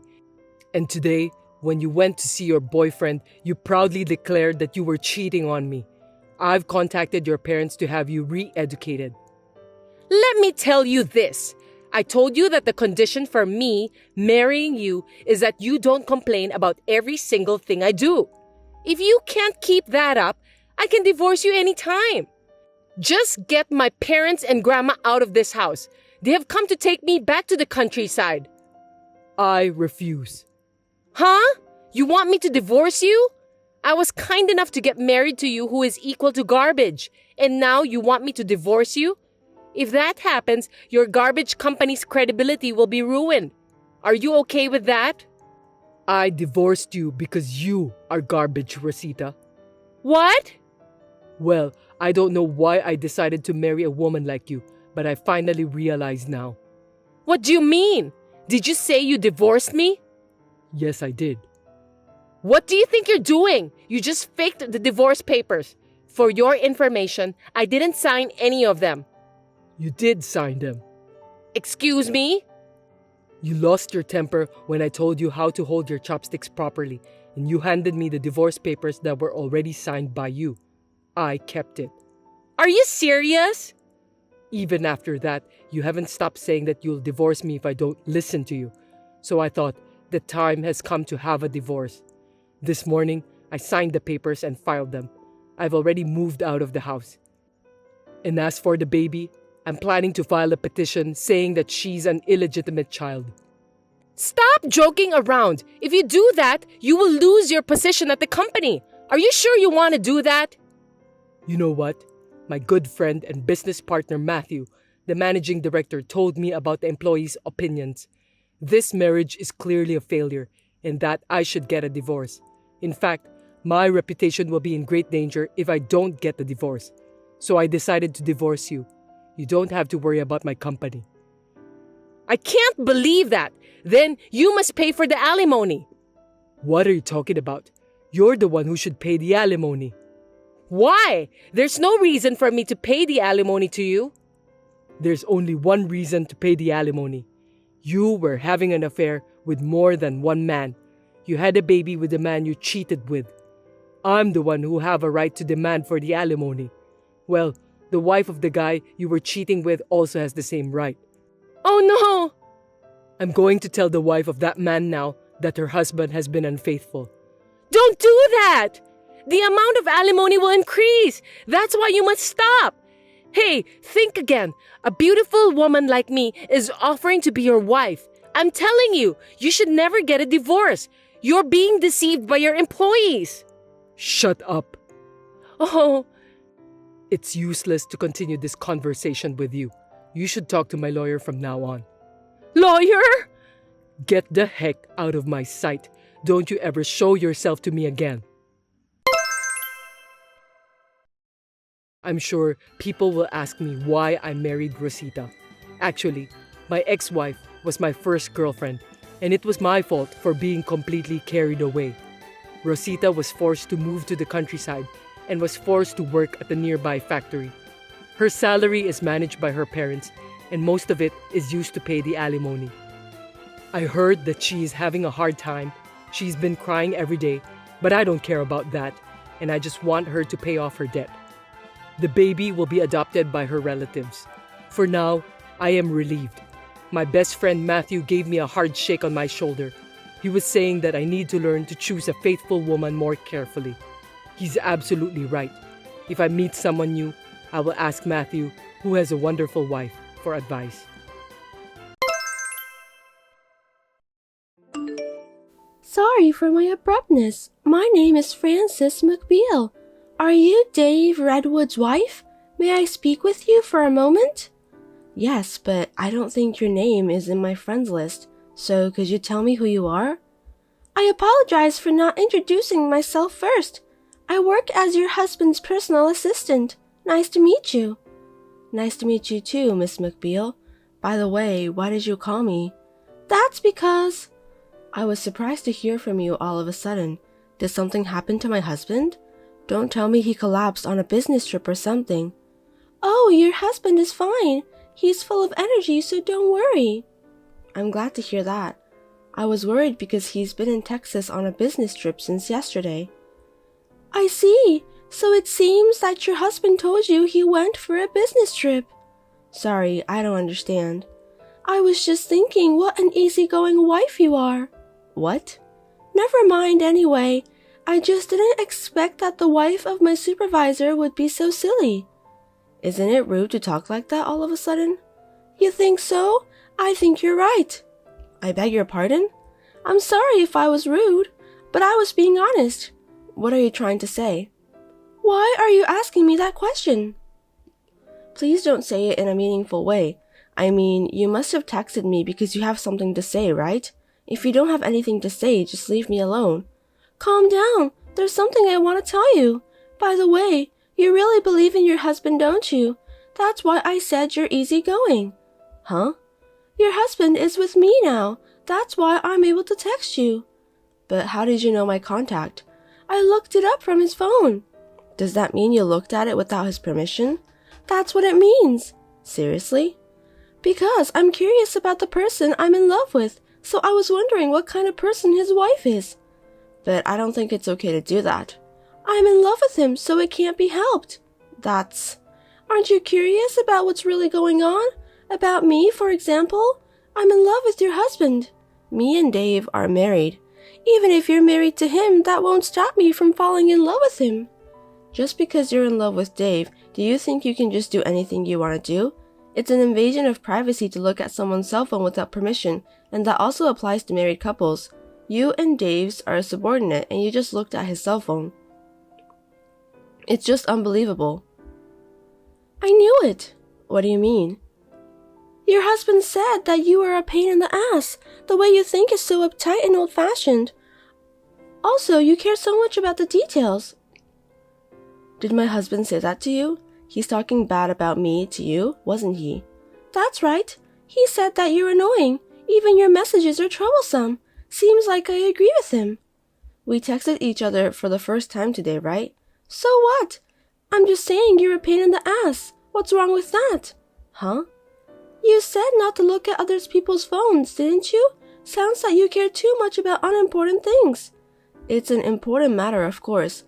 [SPEAKER 2] And today, when you went to see your boyfriend, you proudly declared that you were cheating on me. I've contacted your parents to have you re-educated.
[SPEAKER 1] Let me tell you this. I told you that the condition for me marrying you is that you don't complain about every single thing I do. If you can't keep that up, I can divorce you anytime. Just get my parents and grandma out of this house. They have come to take me back to the countryside.
[SPEAKER 2] I refuse.
[SPEAKER 1] Huh? You want me to divorce you? I was kind enough to get married to you who is equal to garbage. And now you want me to divorce you? If that happens, your garbage company's credibility will be ruined. Are you okay with that?
[SPEAKER 2] I divorced you because you are garbage, Rosita.
[SPEAKER 1] What?
[SPEAKER 2] Well, I don't know why I decided to marry a woman like you, but I finally realize now.
[SPEAKER 1] What do you mean? Did you say you divorced me?
[SPEAKER 2] Yes, I did.
[SPEAKER 1] What do you think you're doing? You just faked the divorce papers. For your information, I didn't sign any of them.
[SPEAKER 2] You did sign them.
[SPEAKER 1] Excuse me?
[SPEAKER 2] You lost your temper when I told you how to hold your chopsticks properly, and you handed me the divorce papers that were already signed by you. I kept it.
[SPEAKER 1] Are you serious?
[SPEAKER 2] Even after that, you haven't stopped saying that you'll divorce me if I don't listen to you. So I thought the time has come to have a divorce. This morning, I signed the papers and filed them. I've already moved out of the house. And as for the baby, I'm planning to file a petition saying that she's an illegitimate child.
[SPEAKER 1] Stop joking around. If you do that, you will lose your position at the company. Are you sure you want to do that?
[SPEAKER 2] You know what? My good friend and business partner Matthew, the managing director, told me about the employees' opinions. This marriage is clearly a failure and that I should get a divorce. In fact, my reputation will be in great danger if I don't get the divorce. So I decided to divorce you. You don't have to worry about my company.
[SPEAKER 1] I can't believe that. Then you must pay for the alimony.
[SPEAKER 2] What are you talking about? You're the one who should pay the alimony.
[SPEAKER 1] Why? There's no reason for me to pay the alimony to you.
[SPEAKER 2] There's only one reason to pay the alimony. You were having an affair with more than one man. You had a baby with the man you cheated with. I'm the one who have a right to demand for the alimony. Well, the wife of the guy you were cheating with also has the same right.
[SPEAKER 1] Oh no!
[SPEAKER 2] I'm going to tell the wife of that man now that her husband has been unfaithful.
[SPEAKER 1] Don't do that! The amount of alimony will increase. That's why you must stop. Hey, think again. A beautiful woman like me is offering to be your wife. I'm telling you, you should never get a divorce. You're being deceived by your employees.
[SPEAKER 2] Shut up.
[SPEAKER 1] Oh,
[SPEAKER 2] It's useless to continue this conversation with you. You should talk to my lawyer from now on.
[SPEAKER 1] lawyer?
[SPEAKER 2] Get the heck out of my sight. Don't you ever show yourself to me again. I'm sure people will ask me why I married Rosita. Actually, my ex-wife was my first girlfriend, and it was my fault for being completely carried away. Rosita was forced to move to the countryside and was forced to work at a nearby factory. Her salary is managed by her parents, and most of it is used to pay the alimony. I heard that she is having a hard time. She's been crying every day, but I don't care about that, and I just want her to pay off her debt. The baby will be adopted by her relatives. For now, I am relieved. My best friend Matthew gave me a hard shake on my shoulder. He was saying that I need to learn to choose a faithful woman more carefully. He's absolutely right. If I meet someone new, I will ask Matthew, who has a wonderful wife, for advice.
[SPEAKER 3] Sorry for my abruptness. My name is Frances McBeal. Are you Dave Redwood's wife? May I speak with you for a moment? Yes, but I don't think your name is in my friends list, so could you tell me who you are? I apologize for not introducing myself first. I work as your husband's personal assistant. Nice to meet you. Nice to meet you too, Miss McBeal. By the way, why did you call me? That's because... I was surprised to hear from you all of a sudden. Did something happen to my husband? Don't tell me he collapsed on a business trip or something. Oh, your husband is fine. He's full of energy, so don't worry. I'm glad to hear that. I was worried because he's been in Texas on a business trip since yesterday. I see. So it seems that your husband told you he went for a business trip. Sorry, I don't understand. I was just thinking what an easygoing wife you are. What? Never mind anyway. I just didn't expect that the wife of my supervisor would be so silly. Isn't it rude to talk like that all of a sudden? You think so? I think you're right. I beg your pardon? I'm sorry if I was rude, but I was being honest. What are you trying to say? Why are you asking me that question? Please don't say it in a meaningful way. I mean, you must have texted me because you have something to say, right? If you don't have anything to say, just leave me alone. Calm down. There's something I want to tell you. By the way, you really believe in your husband, don't you? That's why I said you're easygoing. Huh? Your husband is with me now. That's why I'm able to text you. But how did you know my contact? I looked it up from his phone. Does that mean you looked at it without his permission? That's what it means. Seriously? Because I'm curious about the person I'm in love with, so I was wondering what kind of person his wife is. But I don't think it's okay to do that. I'm in love with him, so it can't be helped. Aren't you curious about what's really going on? About me, for example? I'm in love with your husband. Me and Dave are married. Even if you're married to him, that won't stop me from falling in love with him. Just because you're in love with Dave, do you think you can just do anything you want to do? It's an invasion of privacy to look at someone's cell phone without permission, and that also applies to married couples. You and Dave's are a subordinate, and you just looked at his cell phone. It's just unbelievable. I knew it. What do you mean? Your husband said that you are a pain in the ass. The way you think is so uptight and old-fashioned. Also, you care so much about the details. Did my husband say that to you? He's talking bad about me to you, wasn't he? That's right. He said that you're annoying. Even your messages are troublesome. Seems like I agree with him. We texted each other for the first time today, right? So what? I'm just saying you're a pain in the ass. What's wrong with that? Huh? You said not to look at other people's phones, didn't you? Sounds like you care too much about unimportant things. It's an important matter, of course.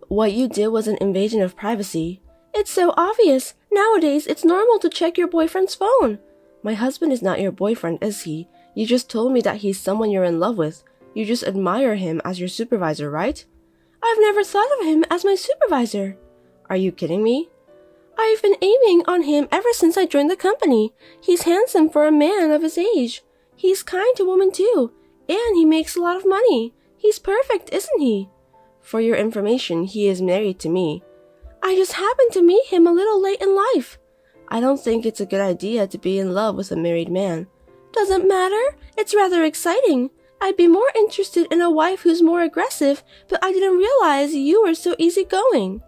[SPEAKER 3] What you did was an invasion of privacy. It's so obvious. Nowadays, it's normal to check your boyfriend's phone. My husband is not your boyfriend, is he? You just told me that he's someone you're in love with. You just admire him as your supervisor, right? I've never thought of him as my supervisor. Are you kidding me? I've been aiming on him ever since I joined the company. He's handsome for a man of his age. He's kind to women too, and he makes a lot of money. He's perfect, isn't he? For your information, he is married to me. I just happened to meet him a little late in life. I don't think it's a good idea to be in love with a married man. Doesn't matter. It's rather exciting. I'd be more interested in a wife who's more aggressive, but I didn't realize you were so easygoing.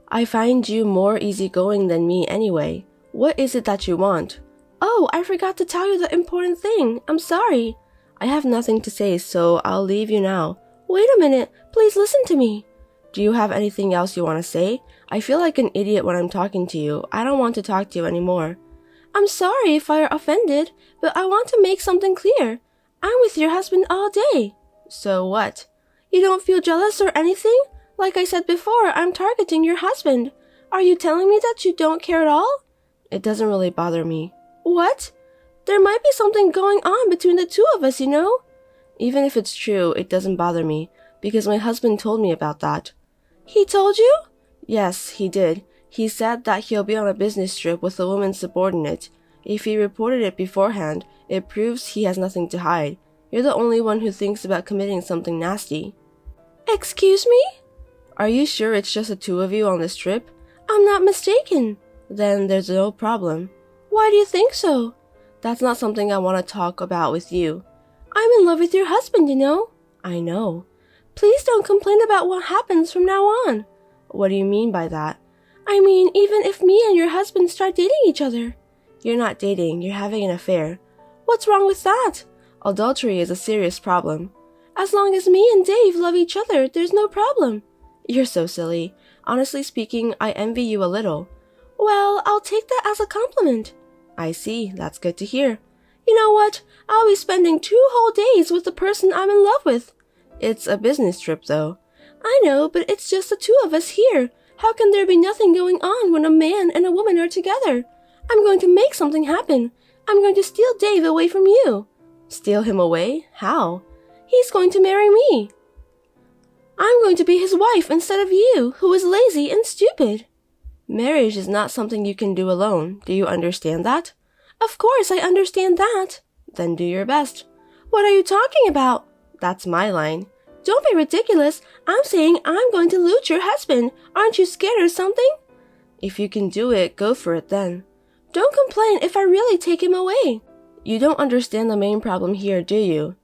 [SPEAKER 3] I find you more easygoing than me anyway. What is it that you want? Oh,
[SPEAKER 4] Oh, I forgot to tell you the important thing. I'm sorry. I have nothing to say, so I'll leave you now. Wait a minute. Please listen to me. Do you have anything else you want to say? I feel like an idiot when I'm talking to you. I don't want to talk to you anymore. I'm sorry if I are offended, but I want to make something clear. I'm with your husband all day. So what? You don't feel jealous or anything? Like I said before, I'm targeting your husband. Are you telling me that you don't care at all? It doesn't really bother me. What? There might be something going on between the two of us, you know? Even if it's true, it doesn't bother me, because my husband told me about that. He told you? Yes, he did. He said that he'll be on a business trip with a woman's subordinate. If he reported it beforehand, it proves he has nothing to hide. You're the only one who thinks about committing something nasty. Excuse me? Are you sure it's just the two of you on this trip? I'm not mistaken. Then there's no problem. Why do you think so? That's not something I want to talk about with you. I'm in love with your husband, you know. I know. Please don't complain about what happens from now on. What do you mean by that? I mean, even if me and your husband start dating each other. You're not dating, you're having an affair. What's wrong with that? Adultery is a serious problem. As long as me and Dave love each other, there's no problem. You're so silly. Honestly speaking, I envy you a little. Well, I'll take that as a compliment. I see, that's good to hear. You know what? I'll be spending 2 whole days with the person I'm in love with. It's a business trip, though. I know, but it's just the two of us here. How can there be nothing going on when a man and a woman are together? I'm going to make something happen. I'm going to steal Dave away from you. Steal him away? How? He's going to marry me. I'm going to be his wife instead of you, who is lazy and stupid. Marriage is not something you can do alone. Do you understand that? Of course I understand that. Then do your best. What are you talking about? That's my line. Don't be ridiculous. I'm saying I'm going to loot your husband. Aren't you scared or something? If you can do it, go for it then. Don't complain if I really take him away. You don't understand the main problem here, do you?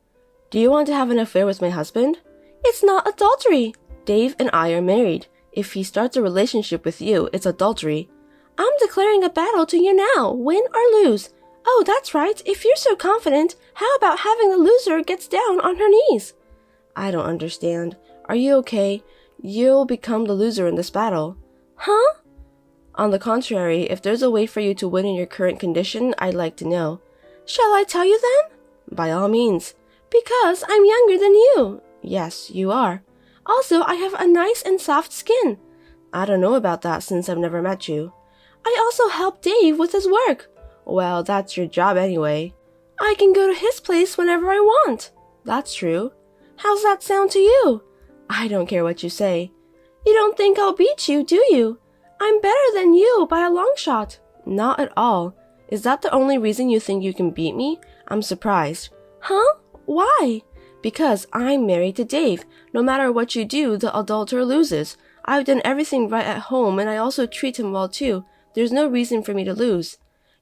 [SPEAKER 4] Do you want to have an affair with my husband? It's not adultery. Dave and I are married. If he starts a relationship with you, it's adultery. I'm declaring a battle to you now, win or lose. Oh, that's right. If you're so confident, how about having the loser gets down on her knees? I don't understand. Are you okay? You'll become the loser in this battle. Huh? On the contrary, if there's a way for you to win in your current condition, I'd like to know. Shall I tell you then? By all means. Because I'm younger than you. Yes, you are. Also, I have a nice and soft skin. I don't know about that since I've never met you. I also help Dave with his work. Well, that's your job anyway. I can go to his place whenever I want. That's true. How's that sound to you? I don't care what you say. You don't think I'll beat you, do you? I'm better than you by a long shot. Not at all. Is that the only reason you think you can beat me? I'm surprised. Huh? Why? Because I'm married to Dave. No matter what you do, the adulterer loses. I've done everything right at home and I also treat him well too. There's no reason for me to lose.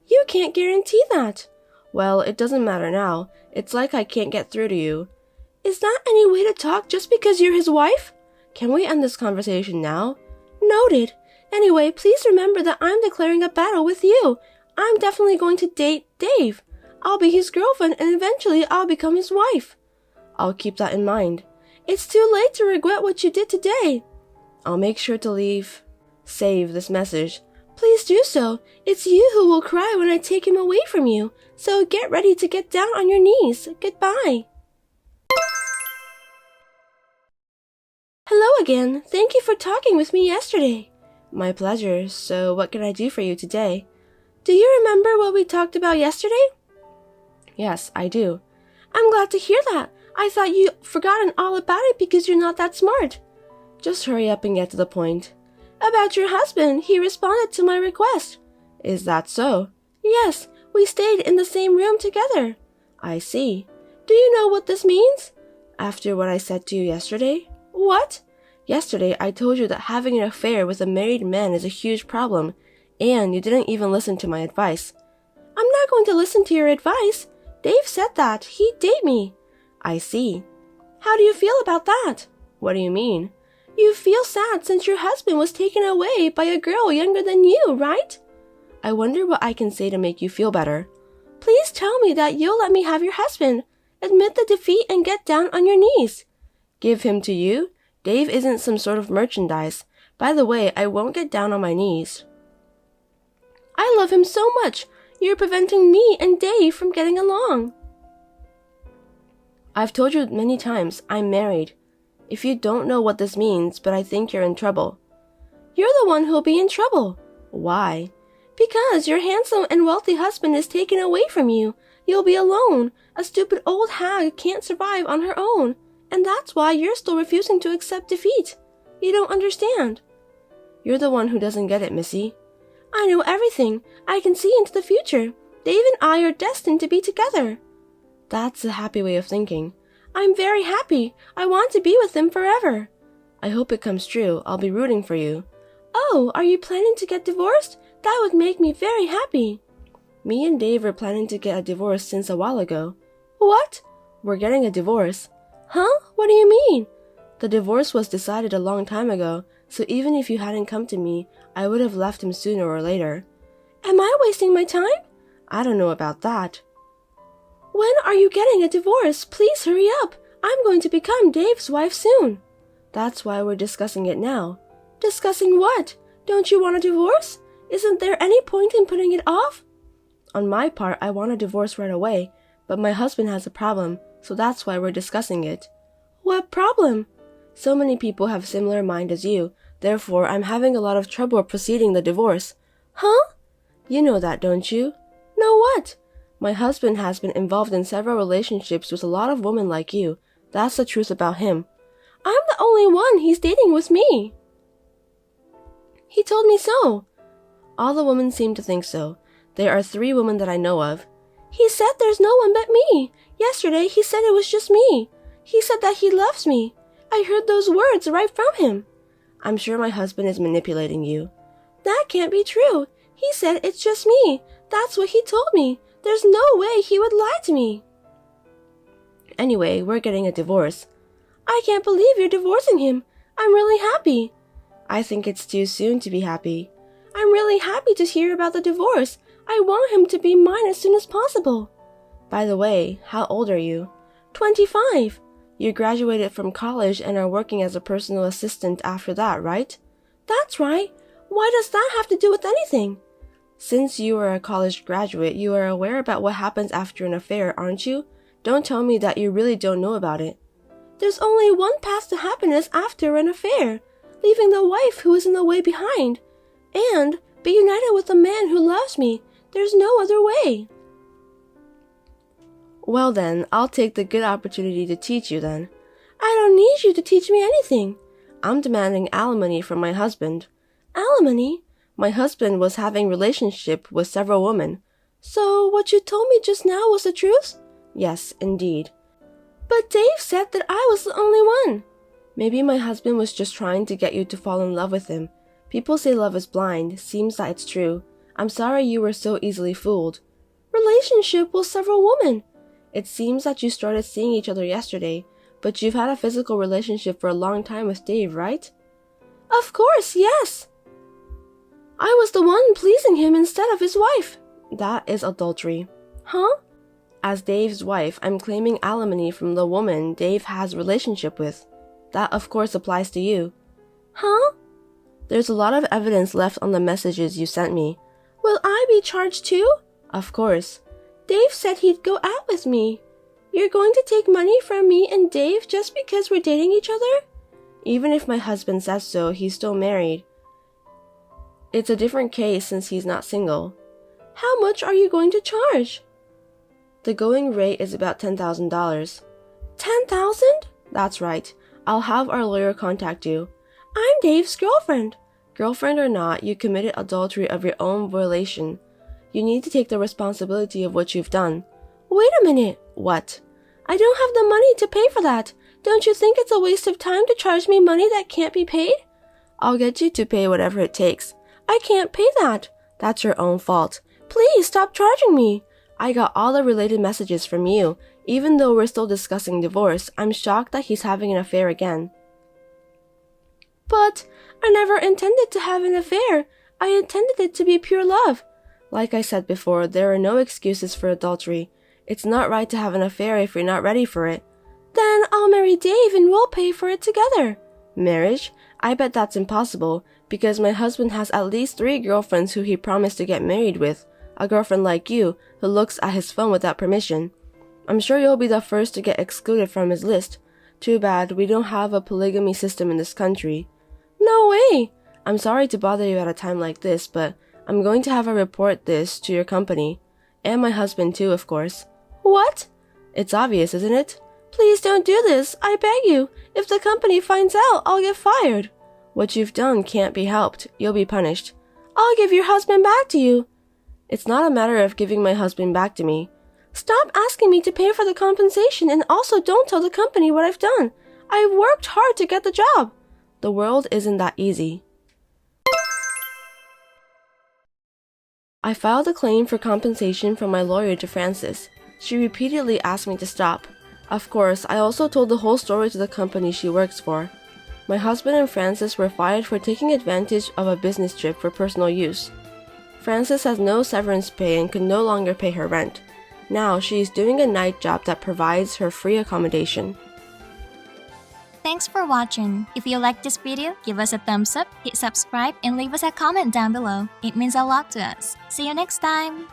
[SPEAKER 4] You can't guarantee that. Well, it doesn't matter now. It's like I can't get through to you. Is that any way to talk just because you're his wife? Can we end this conversation now? Noted. Anyway, please remember that I'm declaring a battle with you. I'm definitely going to date Dave. I'll be his girlfriend and eventually I'll become his wife. I'll keep that in mind. It's too late to regret what you did today. I'll make sure to save this message. Please do so. It's you who will cry when I take him away from you. So get ready to get down on your knees. Goodbye. Hello again. Thank you for talking with me yesterday. My pleasure. So what can I do for you today? Do you remember what we talked about yesterday? Yes, I do. I'm glad to hear that. I thought you'd forgotten all about it because you're not that smart. Just hurry up and get to the point. About your husband, he responded to my request. Is that so? Yes, we stayed in the same room together. I see. Do you know what this means? After what I said to you yesterday? What? Yesterday I told you that having an affair with a married man is a huge problem, and you didn't even listen to my advice. I'm not going to listen to your advice. Dave said that. He'd date me. I see. How do you feel about that? What do you mean? You feel sad since your husband was taken away by a girl younger than you, right? I wonder what I can say to make you feel better. Please tell me that you'll let me have your husband. Admit the defeat and get down on your knees. Give him to you? Dave isn't some sort of merchandise. By the way, I won't get down on my knees. I love him so much. You're preventing me and Dave from getting along. I've told you many times, I'm married. If you don't know what this means, but I think you're in trouble. You're the one who'll be in trouble. Why? Because your handsome and wealthy husband is taken away from you. You'll be alone. A stupid old hag can't survive on her own. And that's why you're still refusing to accept defeat. You don't understand. You're the one who doesn't get it, Missy. I know everything. I can see into the future. Dave and I are destined to be together. That's a happy way of thinking. I'm very happy. I want to be with him forever. I hope it comes true. I'll be rooting for you. Oh, are you planning to get divorced? That would make me very happy. Me and Dave are planning to get a divorce since a while ago. What? We're getting a divorce. Huh? What do you mean? The divorce was decided a long time ago, so even if you hadn't come to me, I would have left him sooner or later. Am I wasting my time? I don't know about that. When are you getting a divorce? Please hurry up. I'm going to become Dave's wife soon. That's why we're discussing it now. Discussing what? Don't you want a divorce? Isn't there any point in putting it off? On my part, I want a divorce right away, but my husband has a problem, so that's why we're discussing it. What problem? So many people have similar mind as you, therefore I'm having a lot of trouble proceeding the divorce. Huh? You know that, don't you? Know what? My husband has been involved in several relationships with a lot of women like you. That's the truth about him. I'm the only one he's dating with me. He told me so. All the women seem to think so. There are 3 women that I know of. He said there's no one but me. Yesterday he said it was just me. He said that he loves me. I heard those words right from him. I'm sure my husband is manipulating you. That can't be true. He said it's just me. That's what he told me. There's no way he would lie to me. Anyway, we're getting a divorce. I can't believe you're divorcing him. I'm really happy. I think it's too soon to be happy. I'm really happy to hear about the divorce. I want him to be mine as soon as possible. By the way, how old are you? 25. You graduated from college and are working as a personal assistant after that, right? That's right. Why does that have to do with anything? Since you are a college graduate, you are aware about what happens after an affair, aren't you? Don't tell me that you really don't know about it. There's only one path to happiness after an affair. Leaving the wife who is in the way behind. And be united with the man who loves me. There's no other way. Well then, I'll take the good opportunity to teach you then. I don't need you to teach me anything. I'm demanding alimony from my husband. Alimony? My husband was having a relationship with several women. So what you told me just now was the truth? Yes, indeed. But Dave said that I was the only one. Maybe my husband was just trying to get you to fall in love with him. People say love is blind. Seems that it's true. I'm sorry you were so easily fooled. Relationship with several women. It seems that you started seeing each other yesterday, but you've had a physical relationship for a long time with Dave, right? Of course, yes. I was the one pleasing him instead of his wife. That is adultery. Huh? As Dave's wife, I'm claiming alimony from the woman Dave has a relationship with. That of course applies to you. Huh? There's a lot of evidence left on the messages you sent me. Will I be charged too? Of course. Dave said he'd go out with me. You're going to take money from me and Dave just because we're dating each other? Even if my husband says so, he's still married. It's a different case since he's not single. How much are you going to charge? The going rate is about $10,000. $10,000? That's right. I'll have our lawyer contact you. I'm Dave's girlfriend. Girlfriend or not, you committed adultery of your own violation. You need to take the responsibility of what you've done. Wait a minute. What? I don't have the money to pay for that. Don't you think it's a waste of time to charge me money that can't be paid? I'll get you to pay whatever it takes. I can't pay that. That's your own fault. Please stop charging me. I got all the related messages from you. Even though we're still discussing divorce, I'm shocked that he's having an affair again. But I never intended to have an affair. I intended it to be pure love. Like I said before, there are no excuses for adultery. It's not right to have an affair if you're not ready for it.
[SPEAKER 3] Then I'll marry Dave and we'll pay for it together.
[SPEAKER 4] Marriage? I bet that's impossible, because my husband has at least 3 girlfriends who he promised to get married with. A girlfriend like you, who looks at his phone without permission. I'm sure you'll be the first to get excluded from his list. Too bad we don't have a polygamy system in this country.
[SPEAKER 3] No way!
[SPEAKER 4] I'm sorry to bother you at a time like this, but I'm going to have her report this to your company. And my husband too, of course.
[SPEAKER 3] What?
[SPEAKER 4] It's obvious, isn't it?
[SPEAKER 3] Please don't do this, I beg you. If the company finds out, I'll get fired.
[SPEAKER 4] What you've done can't be helped. You'll be punished.
[SPEAKER 3] I'll give your husband back to you.
[SPEAKER 4] It's not a matter of giving my husband back to me.
[SPEAKER 3] Stop asking me to pay for the compensation, and also don't tell the company what I've done. I've worked hard to get the job.
[SPEAKER 4] The world isn't that easy. I filed a claim for compensation from my lawyer to Frances. She repeatedly asked me to stop. Of course, I also told the whole story to the company she works for. My husband and Frances were fired for taking advantage of a business trip for personal use. Frances has no severance pay and can no longer pay her rent. Now she is doing a night job that provides her free accommodation.
[SPEAKER 5] Thanks for watching. If you liked this video, give us a thumbs up, hit subscribe, and leave us a comment down below. It means a lot to us. See you next time!